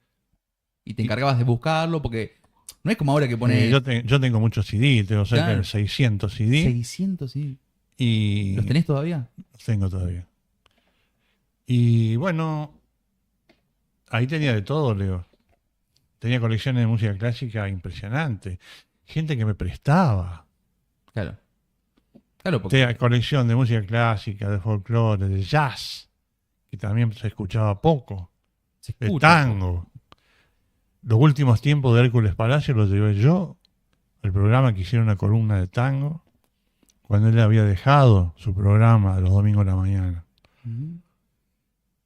S1: Y te encargabas de buscarlo porque no es como ahora que pones
S2: yo tengo muchos CD, tengo cerca
S1: Claro.
S2: de 600 CD
S1: 600, sí.
S2: y
S1: ¿Los tenés todavía?
S2: los tengo todavía. Y bueno, ahí tenía de todo, Leo. Tenía colecciones de música clásica impresionantes. Gente que me prestaba.
S1: Claro. Claro, porque
S2: Tenía colección de música clásica, de folclore, de jazz, que también se escuchaba poco,
S1: se
S2: de
S1: escucha.
S2: tango. Los últimos tiempos de Hércules Palacio los llevé yo al programa que hicieron una columna de tango, cuando él había dejado su programa de los domingos de la mañana.
S1: Ujú.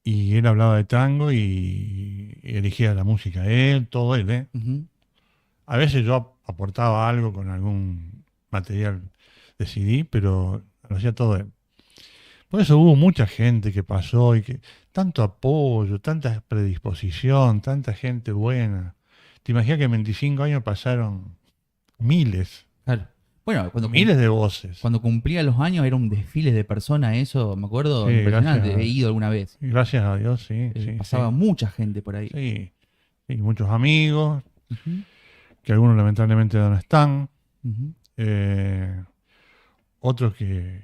S2: Y él hablaba de tango y elegía la música él, todo él, ¿eh?
S1: Ujú.
S2: A veces yo aportaba algo con algún material de CD, pero lo hacía todo él. Por eso hubo mucha gente que pasó y que tanto apoyo, tanta predisposición, tanta gente buena. ¿Te imaginas que en 25 años pasaron miles,
S1: Claro. Bueno,
S2: miles de voces?
S1: cuando cumplía los años era un desfile de personas, eso me acuerdo,
S2: Sí,
S1: impresionante.
S2: gracias.
S1: He ido alguna vez.
S2: Y gracias a Dios, sí, sí,
S1: Pasaba
S2: sí.
S1: mucha gente por ahí.
S2: Sí, sí, muchos amigos,
S1: Ujú,
S2: que algunos lamentablemente ya no están.
S1: ujú.
S2: Otros que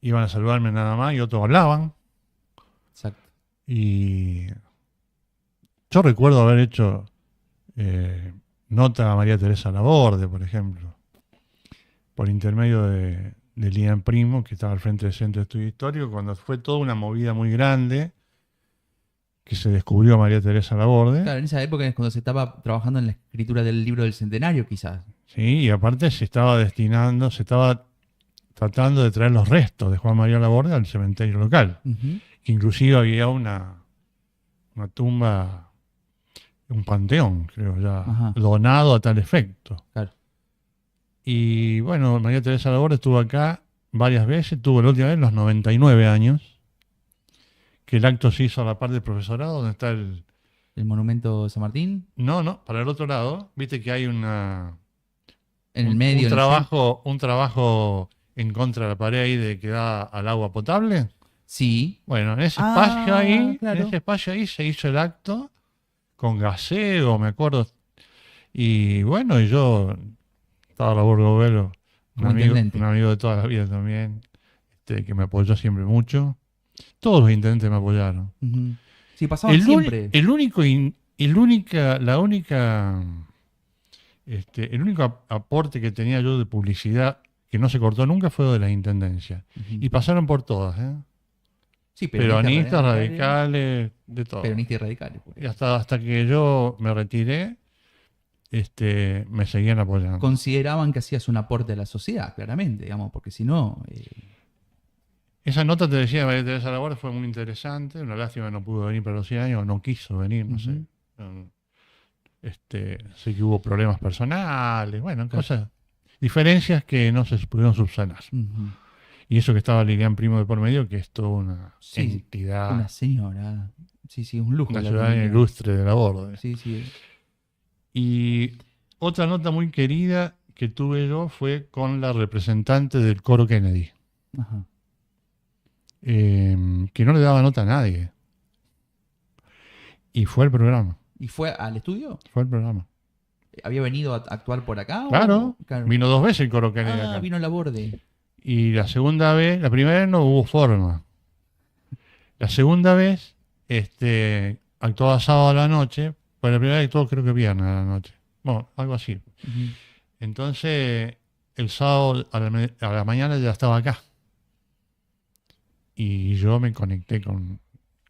S2: iban a saludarme nada más y otros hablaban.
S1: Exacto.
S2: Y yo recuerdo haber hecho nota a María Teresa Laborde, por ejemplo, por intermedio de Lian Primo, que estaba al frente del Centro de Estudio Histórico, cuando fue toda una movida muy grande que se descubrió a María Teresa Laborde.
S1: Claro, en esa época es cuando se estaba trabajando en la escritura del libro del centenario, quizás.
S2: Sí, y aparte se estaba tratando de traer los restos de Juan María Laborde al cementerio local.
S1: Ujú.
S2: Que inclusive había una tumba, un panteón, creo ya,
S1: Ajá.
S2: donado a tal efecto.
S1: Claro.
S2: Y bueno, María Teresa Laborde estuvo acá varias veces, tuvo la última vez los 99 años, que el acto se hizo a la par del profesorado, donde está el...
S1: El monumento de San Martín,
S2: No, para el otro lado, viste que hay
S1: en el medio.
S2: un
S1: en el
S2: trabajo en contra de la pared ahí de que da al agua potable.
S1: centro. Sí.
S2: Bueno, en ese
S1: Ah,
S2: espacio ahí,
S1: claro.
S2: en ese espacio ahí se hizo el acto con gaseo, me acuerdo. Y bueno, y yo estaba Raúl Govelo,
S1: Como intendente.
S2: un amigo de toda la vida también, que me apoyó siempre mucho. Todos los intendentes me apoyaron.
S1: Ujú. Sí, pasaban
S2: El
S1: siempre.
S2: único aporte que tenía yo de publicidad que no se cortó nunca fue de las intendencias.
S1: Ujú.
S2: Y pasaron por todas, ¿eh?
S1: Sí,
S2: Peronistas, radicales, de todo.
S1: Peronistas y radicales.
S2: Y hasta que yo me retiré, me seguían apoyando.
S1: Consideraban que hacías un aporte a la sociedad, claramente, digamos, porque si no.
S2: Esa nota, te decía, María Teresa Laborde, fue muy interesante. Una lástima que no pudo venir para los 100 años, o no quiso venir, no sé.
S1: Ujú.
S2: Sé que hubo problemas personales, bueno, cosas, diferencias que no se pudieron subsanar.
S1: Ujú.
S2: Y eso que estaba Lilian Primo de por medio, que es toda una
S1: Sí,
S2: entidad,
S1: una señora. Sí, un lujo.
S2: una
S1: la
S2: ciudadana
S1: Lilian.
S2: ilustre de Laborde.
S1: Sí.
S2: Y otra nota muy querida que tuve yo fue con la representante del coro Kennedy,
S1: Ajá.
S2: que no le daba nota a nadie. Y fue el programa,
S1: ¿Y fue al estudio?
S2: fue el programa.
S1: ¿Había venido a actuar por acá?
S2: Claro,
S1: Claro.
S2: vino 2 veces el coro Kennedy
S1: Ah,
S2: acá.
S1: vino Laborde.
S2: Y la primera vez no hubo forma. La segunda vez, actuaba sábado a la noche, pues la primera vez actuó creo que viernes a la noche. Bueno, algo así.
S1: Ujú.
S2: Entonces, el sábado a la mañana ya estaba acá. Y yo me conecté con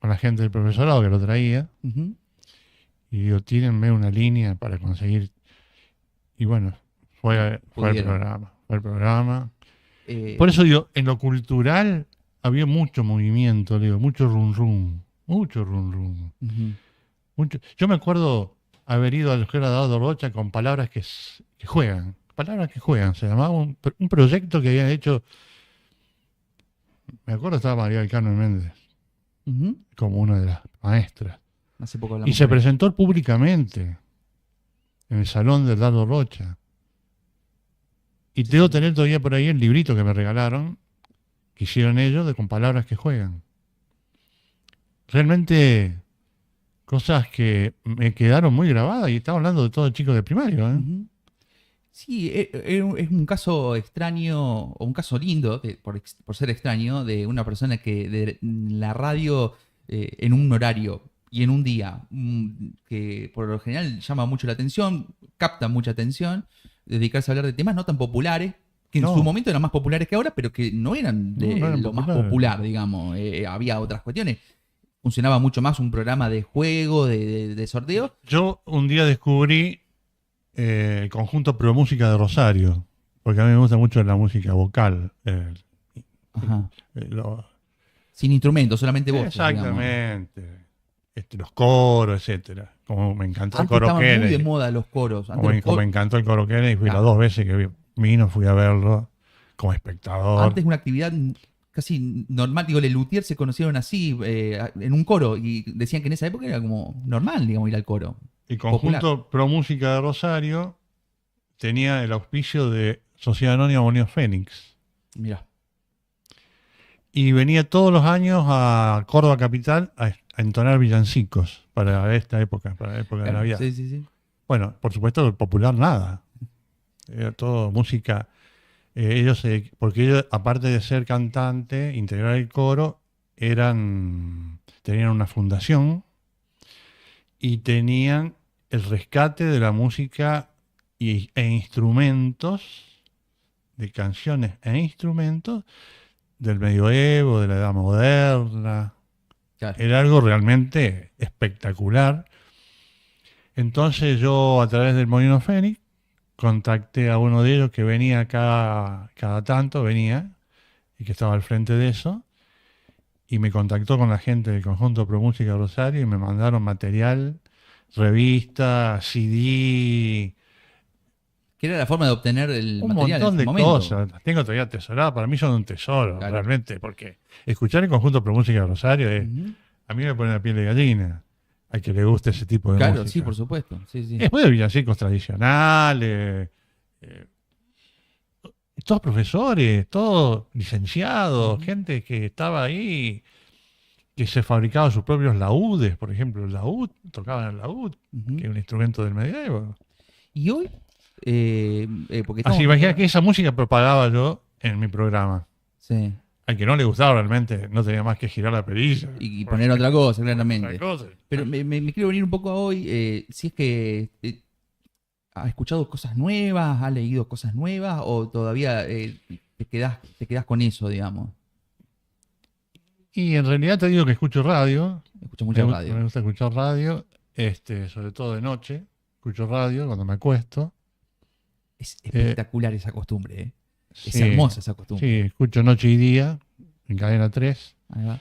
S2: la gente del profesorado que lo traía.
S1: Ujú.
S2: Y digo, tírenme una línea para conseguir. Y bueno, fue el
S1: Pudieron.
S2: programa. Por eso digo, en lo cultural había mucho movimiento, digo, mucho rum rum.
S1: Ujú.
S2: Yo me acuerdo haber ido a la escuela de Dado Rocha con palabras que juegan. Palabras que juegan. Se llamaba un proyecto que habían hecho. Me acuerdo estaba María del Carmen Méndez
S1: Ujú.
S2: como una de las maestras.
S1: Hace poco
S2: Y
S1: hablamos.
S2: se
S1: con él.
S2: presentó públicamente. en el salón de Dardo Rocha. Y debo tener todavía por ahí el librito que me regalaron, que hicieron ellos, con palabras que juegan. Realmente cosas que me quedaron muy grabadas, y estamos hablando de todos chicos de primario, ¿eh?
S1: Ujú. Sí, es un caso extraño, o un caso lindo, por ser extraño, de una persona que de la radio en un horario y en un día que por lo general llama mucho la atención, capta mucha atención, dedicarse a hablar de temas no tan populares, que en su
S2: No,
S1: momento eran más populares que ahora, pero que no eran
S2: no, no
S1: de
S2: eran
S1: lo más
S2: populares.
S1: popular, digamos. Había otras cuestiones. Funcionaba mucho más un programa de juego, de sorteo.
S2: Yo un día descubrí el conjunto Pro Música de Rosario, porque a mí me gusta mucho la música vocal.
S1: Ajá.
S2: Lo-
S1: Sin instrumentos, solamente voces, digamos.
S2: exactamente. Los coros, etcétera. Como me encantó el
S1: Antes
S2: coro
S1: estaban muy de
S2: Kennedy.
S1: moda los coros. Antes,
S2: Como me encantó el coro Kennedy, fui las
S1: Claro.
S2: 2 veces que vino, fui a verlo como espectador.
S1: Antes una actividad casi normal. Digo, Les Luthiers se conocieron así, en un coro, y decían que en esa época era como normal, digamos, ir al coro.
S2: El
S1: Popular.
S2: conjunto Pro Música de Rosario tenía el auspicio de Sociedad Anónima Bonio Fénix.
S1: Mirá.
S2: Y venía todos los años a Córdoba Capital a entonar villancicos para esta época, para la época de
S1: Claro,
S2: Navidad.
S1: sí, sí, sí.
S2: Bueno, por supuesto, el popular nada. Era todo música. Porque ellos, aparte de ser cantante, integrar el coro, tenían una fundación y tenían el rescate de la música e instrumentos, de canciones e instrumentos del medioevo, de la edad moderna.
S1: Claro.
S2: Era algo realmente espectacular. Entonces yo, a través del Molino Fénix, contacté a uno de ellos que venía cada tanto, venía, y que estaba al frente de eso, y me contactó con la gente del conjunto Pro Música Rosario y me mandaron material, revista, CD,
S1: Que era la forma de obtener el
S2: un
S1: material en
S2: montón
S1: ese
S2: de
S1: momento.
S2: cosas. Las tengo todavía atesoradas, para mí son un tesoro,
S1: Claro.
S2: realmente, porque escuchar el conjunto Pro Música Rosario
S1: Ujú.
S2: a mí me pone la piel de gallina, al que le guste ese tipo de
S1: Claro,
S2: música.
S1: sí, por supuesto. Sí, sí.
S2: Después de villancicos tradicionales, todos profesores, todos licenciados, gente que estaba ahí, que se fabricaba sus propios laúdes, por ejemplo, el laúd, tocaban el laúd,
S1: Ujú.
S2: que es un instrumento del medievo.
S1: Y hoy, porque
S2: Así,
S1: estamos...
S2: imagina que esa música propagaba yo en mi programa.
S1: Sí.
S2: Al que no le gustaba realmente, no tenía más que girar la perilla.
S1: Y poner otra cosa, claramente.
S2: Otra cosa.
S1: Pero me quiero venir un poco a hoy, si es que ha escuchado cosas nuevas, ha leído cosas nuevas, o todavía te quedás con eso, digamos.
S2: Y en realidad te digo que escucho radio.
S1: Escuchas mucha
S2: Me
S1: radio.
S2: gusta escuchar radio, sobre todo de noche. Escucho radio cuando me acuesto.
S1: Es espectacular esa costumbre, ¿eh? Es
S2: Sí,
S1: hermosa esa costumbre.
S2: sí, escucho noche y día en Cadena 3,
S1: Ahí va.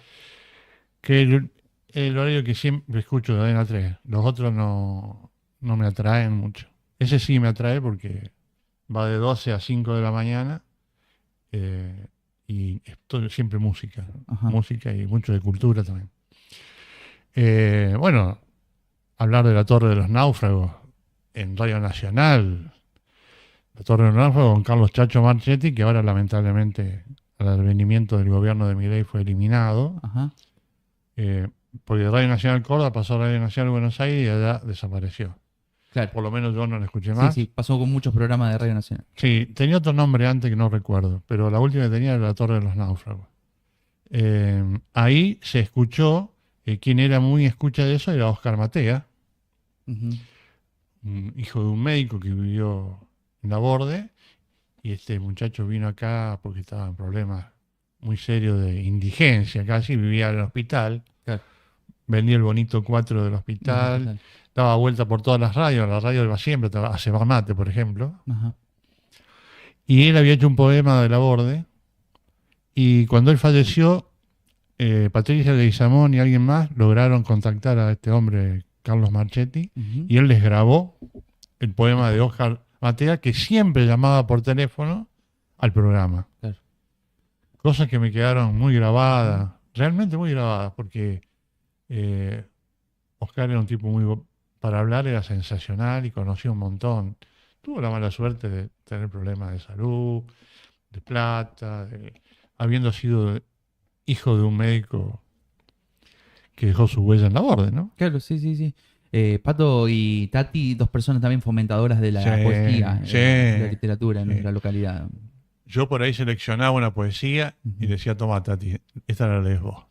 S2: que el horario que siempre escucho de Cadena 3. Los otros no me atraen mucho. Ese sí me atrae porque va de 12 a 5 de la mañana y es siempre música.
S1: Ajá.
S2: Música y mucho de cultura también. Bueno, hablar de la Torre de los Náufragos en Radio Nacional. La Torre de los Náufragos con Carlos Chacho Marchetti, que ahora lamentablemente al advenimiento del gobierno de Milei fue eliminado,
S1: Ajá.
S2: porque Radio Nacional Córdoba pasó a Radio Nacional Buenos Aires y allá desapareció.
S1: Claro.
S2: Por lo menos yo no la escuché
S1: Sí,
S2: más.
S1: sí, pasó con muchos programas de Radio Nacional.
S2: Sí, tenía otro nombre antes que no recuerdo, pero la última que tenía era La Torre de los Náufragos. Ahí se escuchó, quien era muy escucha de eso era Oscar Matea,
S1: Ujú.
S2: hijo de un médico que vivió en la Borde, y este muchacho vino acá porque estaba en problemas muy serios de indigencia, casi vivía en el hospital,
S1: Claro.
S2: vendía el bonito 4 del hospital, daba vuelta por todas las radios, la radio de siempre, a Sebamate, por ejemplo,
S1: Ajá.
S2: y él había hecho un poema de la Borde, y cuando él falleció, Patricia Leguizamón y alguien más lograron contactar a este hombre, Carlos Marchetti,
S1: Ujú.
S2: y él les grabó el poema de Oscar Matea, que siempre llamaba por teléfono al programa.
S1: Claro.
S2: Cosas que me quedaron muy grabadas, realmente muy grabadas, porque Oscar era un tipo muy para hablar era sensacional y conocía un montón. Tuvo la mala suerte de tener problemas de salud, de plata, habiendo sido hijo de un médico que dejó su huella en la orden, ¿no?
S1: Claro, sí, sí, sí. Pato y Tati, dos personas también fomentadoras de la
S2: Sí,
S1: poesía,
S2: sí,
S1: de la literatura en
S2: sí.
S1: nuestra localidad.
S2: Yo por ahí seleccionaba una poesía y decía, toma, Tati, esta la lees vos.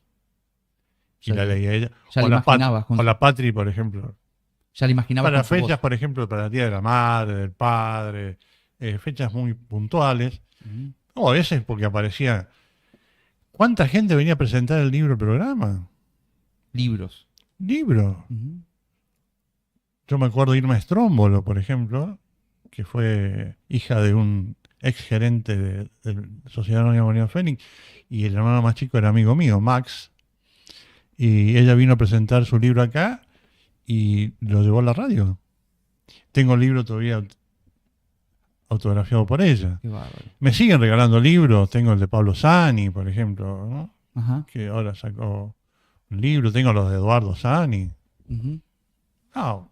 S2: Y
S1: Ya
S2: la
S1: le-
S2: leía ella.
S1: ya
S2: O
S1: le imaginabas con
S2: o la Patri, por ejemplo.
S1: ya le imaginabas
S2: Para
S1: con su voz.
S2: fechas, por ejemplo, para el Día de la Madre, del Padre, fechas muy puntuales.
S1: Ujú.
S2: O a veces porque aparecía. ¿Cuánta gente venía a presentar el libro programa?
S1: Libros.
S2: Libro.
S1: Ujú.
S2: Yo me acuerdo de Irma Strómbolo, por ejemplo, que fue hija de un ex gerente de Sociedad Anónima Unión Fénix, y el hermano más chico era amigo mío, Max, y ella vino a presentar su libro acá y lo llevó a la radio. Tengo el libro todavía autografiado por ella.
S1: Qué bárbaro.
S2: Me siguen regalando libros, tengo el de Pablo Sani, por ejemplo, ¿no?
S1: Ajá.
S2: Que ahora sacó un libro, tengo los de Eduardo Sani.
S1: Ujú.
S2: No,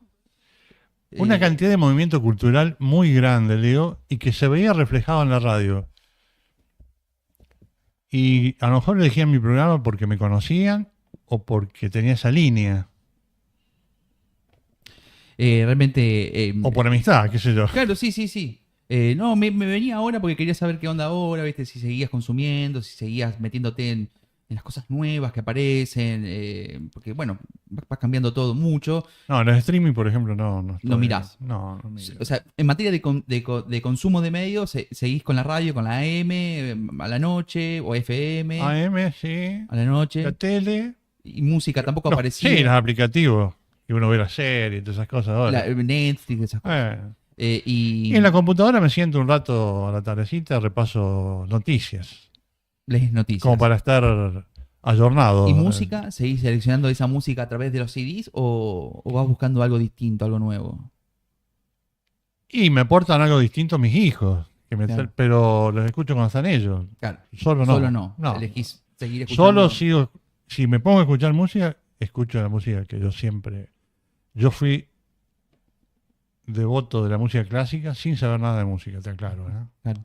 S2: una
S1: Eh,
S2: cantidad de movimiento cultural muy grande, Leo, y que se veía reflejado en la radio. Y a lo mejor elegían mi programa porque me conocían o porque tenía esa línea,
S1: realmente.
S2: o por amistad, qué sé yo.
S1: Claro, sí, sí, sí. No, me venía ahora porque quería saber qué onda ahora, ¿viste? Si seguías consumiendo, si seguías metiéndote en las cosas nuevas que aparecen. Porque, bueno, vas cambiando todo mucho.
S2: No, en el streaming, por ejemplo, no
S1: No mirás.
S2: No miro.
S1: O sea, en materia de consumo de medios, seguís con la radio, con la AM, a la noche, o FM,
S2: AM, sí.
S1: a la noche.
S2: La tele.
S1: Y música tampoco
S2: Sí,
S1: aparecía.
S2: los aplicativos. Que uno ve la serie y todas esas cosas ahora.
S1: Netflix, esas cosas.
S2: Y en la computadora me siento un rato a la tardecita, repaso noticias.
S1: lees noticias.
S2: Como para estar ayornado.
S1: ¿Y música? ¿Seguís seleccionando esa música a través de los CDs o vas buscando algo distinto, algo nuevo?
S2: Y me aportan algo distinto mis hijos.
S1: Claro.
S2: Pero los escucho cuando están ellos.
S1: Claro.
S2: Solo no.
S1: Solo no.
S2: No.
S1: Elegís seguir escuchando.
S2: Solo sigo. Si me pongo a escuchar música, escucho la música que yo siempre. Yo fui devoto de la música clásica sin saber nada de música, está claro, ¿eh?
S1: Claro.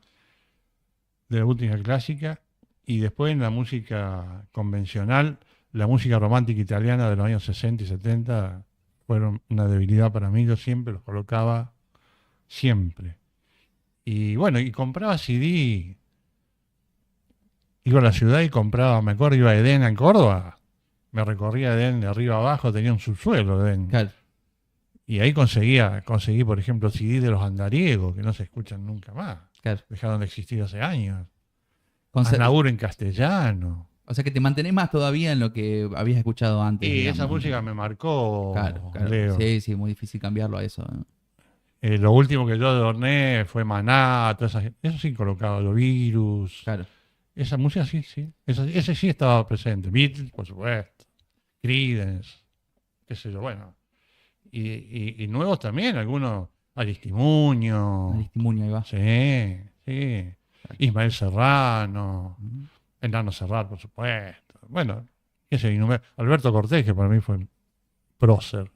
S2: De la música clásica, y después en la música convencional, la música romántica italiana de los años 60 y 70 fueron una debilidad para mí. Yo siempre los colocaba, siempre. Y bueno, y compraba CD. Iba a la ciudad y compraba, me acuerdo, iba a Edén en Córdoba, me recorría Edén de arriba a abajo, tenía un subsuelo Edén.
S1: Claro.
S2: Y ahí conseguí, por ejemplo, CD de los andariegos, que no se escuchan nunca más.
S1: Claro.
S2: Dejaron de existir hace años.
S1: Conse-
S2: Anaur en castellano.
S1: O sea que te mantenés más todavía en lo que habías escuchado antes.
S2: Y
S1: digamos.
S2: esa música me marcó,
S1: Claro, claro.
S2: Leo.
S1: Sí, sí, muy difícil cambiarlo a eso. ¿No?
S2: Lo último que yo adorné fue Maná, eso sí colocaba, los Virus.
S1: Claro.
S2: Esa música sí, sí. Ese sí estaba presente. Beatles, por supuesto. Creedence, qué sé yo, bueno. Y nuevos también, algunos. Aristimuño.
S1: Aristimuño, ahí va.
S2: Sí, sí. Ismael Serrano.
S1: Ujú.
S2: Enano Serrat, por supuesto. Bueno, qué sé yo. Alberto Cortés, que para mí fue prócer.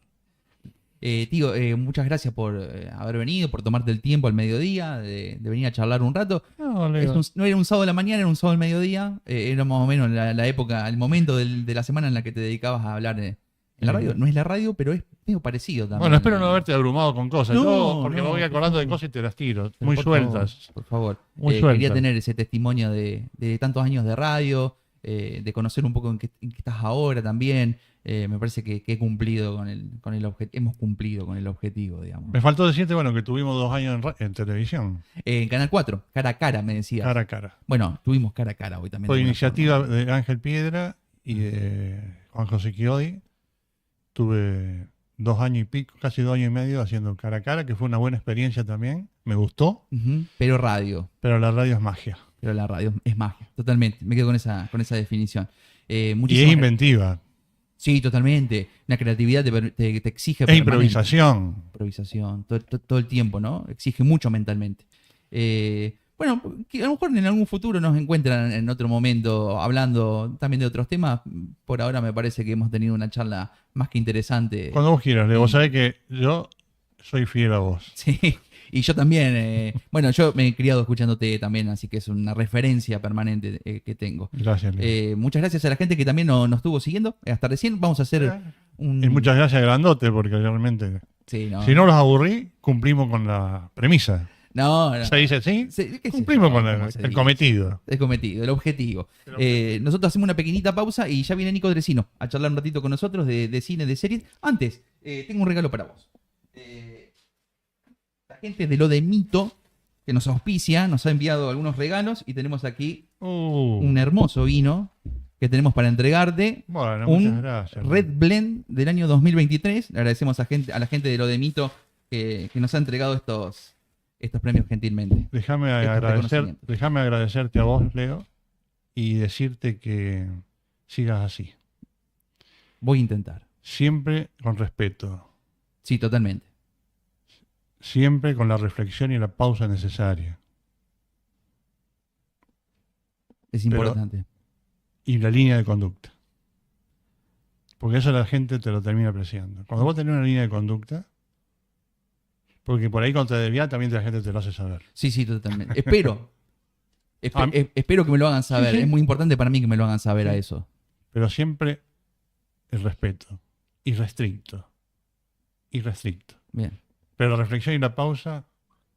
S1: Tío, muchas gracias por haber venido, por tomarte el tiempo al mediodía, de venir a charlar un rato.
S2: No, Leo.
S1: No era un sábado de la mañana, era un sábado del mediodía. Era más o menos la época, el momento de la semana en la que te dedicabas a hablar en la radio. No es la radio, pero es medio parecido también.
S2: Bueno, espero no haberte abrumado con cosas.
S1: No,
S2: Yo, porque
S1: no,
S2: me voy
S1: por
S2: acordando de
S1: favor.
S2: cosas y te las tiro.
S1: Pero
S2: Muy
S1: por
S2: sueltas.
S1: favor, por favor.
S2: Muy
S1: Quería
S2: sueltas.
S1: tener ese testimonio de tantos años de radio, de conocer un poco en qué estás ahora también. Me parece que he cumplido con el objetivo. Hemos cumplido con el objetivo, digamos.
S2: Me faltó decirte, bueno, que tuvimos 2 años en televisión.
S1: En Canal 4, cara a cara, me decías.
S2: Cara a cara.
S1: Bueno, tuvimos cara a cara hoy también.
S2: Por
S1: de alguna
S2: iniciativa
S1: forma.
S2: de Ángel Piedra y de Juan José Chiodi. Tuve 2 años y pico, casi 2 años y medio haciendo cara a cara, que fue una buena experiencia también. Me gustó,
S1: Ujú, pero radio.
S2: pero la radio es magia.
S1: Pero la radio es magia. Totalmente. Me quedo con esa definición.
S2: Y es
S1: Muchísimas
S2: inventiva.
S1: Sí, totalmente. La creatividad te exige
S2: Es
S1: permanente.
S2: improvisación.
S1: Improvisación, todo el tiempo, ¿no? Exige mucho mentalmente. bueno, que a lo mejor en algún futuro nos encuentran en otro momento hablando también de otros temas. Por ahora me parece que hemos tenido una charla más que interesante.
S2: Cuando vos quieras, Leo. Vos sabés que yo soy fiel a vos.
S1: Sí, y yo también. Bueno, yo me he criado escuchándote también, así que es una referencia permanente que tengo.
S2: Gracias, Leo.
S1: Muchas gracias a la gente que también nos estuvo siguiendo. Hasta recién vamos a hacer un...
S2: Y muchas gracias, grandote, porque realmente...
S1: Sí, no.
S2: Si no los aburrí, cumplimos con la premisa.
S1: No.
S2: ¿Se dice así?
S1: ¿Qué sé
S2: Cumplimos
S1: yo?
S2: con
S1: ¿Cómo se
S2: el
S1: dice?
S2: cometido.
S1: El cometido, el objetivo. Nosotros hacemos una pequeñita pausa y ya viene Nico Dresino a charlar un ratito con nosotros de cine, de series. Antes, tengo un regalo para vos. La gente de Lo de Mito, que nos auspicia, nos ha enviado algunos regalos y tenemos aquí un hermoso vino que tenemos para entregarte.
S2: Bueno,
S1: Un
S2: muchas gracias.
S1: Red Blend del año 2023. Le agradecemos a la gente de Lo de Mito que nos ha entregado estos premios gentilmente.
S2: Déjame agradecerte a vos, Leo, y decirte que sigas así.
S1: Voy a intentar.
S2: Siempre con respeto.
S1: Sí, totalmente.
S2: Siempre con la reflexión y la pausa necesaria.
S1: Es importante.
S2: Y la línea de conducta. Porque eso la gente te lo termina apreciando. Cuando vos tenés una línea de conducta, porque por ahí cuando te desvías también la gente te lo hace saber.
S1: Sí, totalmente. Espero que me lo hagan saber.
S2: Sí.
S1: Es muy importante para mí que me lo hagan saber a eso.
S2: Pero siempre el respeto. Irrestricto.
S1: Bien.
S2: Pero la reflexión y la pausa,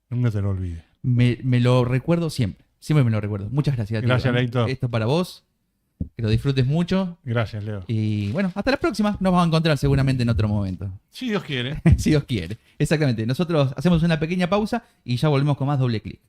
S2: nunca te lo olvides.
S1: Me lo recuerdo siempre. Siempre me lo recuerdo. Muchas gracias. tío.
S2: Gracias, Leito.
S1: Esto para vos. Que lo disfrutes mucho.
S2: Gracias, Leo.
S1: Y bueno, hasta la próxima. Nos vamos a encontrar seguramente en otro momento.
S2: Si Dios quiere.
S1: Si Dios quiere. Exactamente. Nosotros hacemos una pequeña pausa y ya volvemos con más Doble Clic.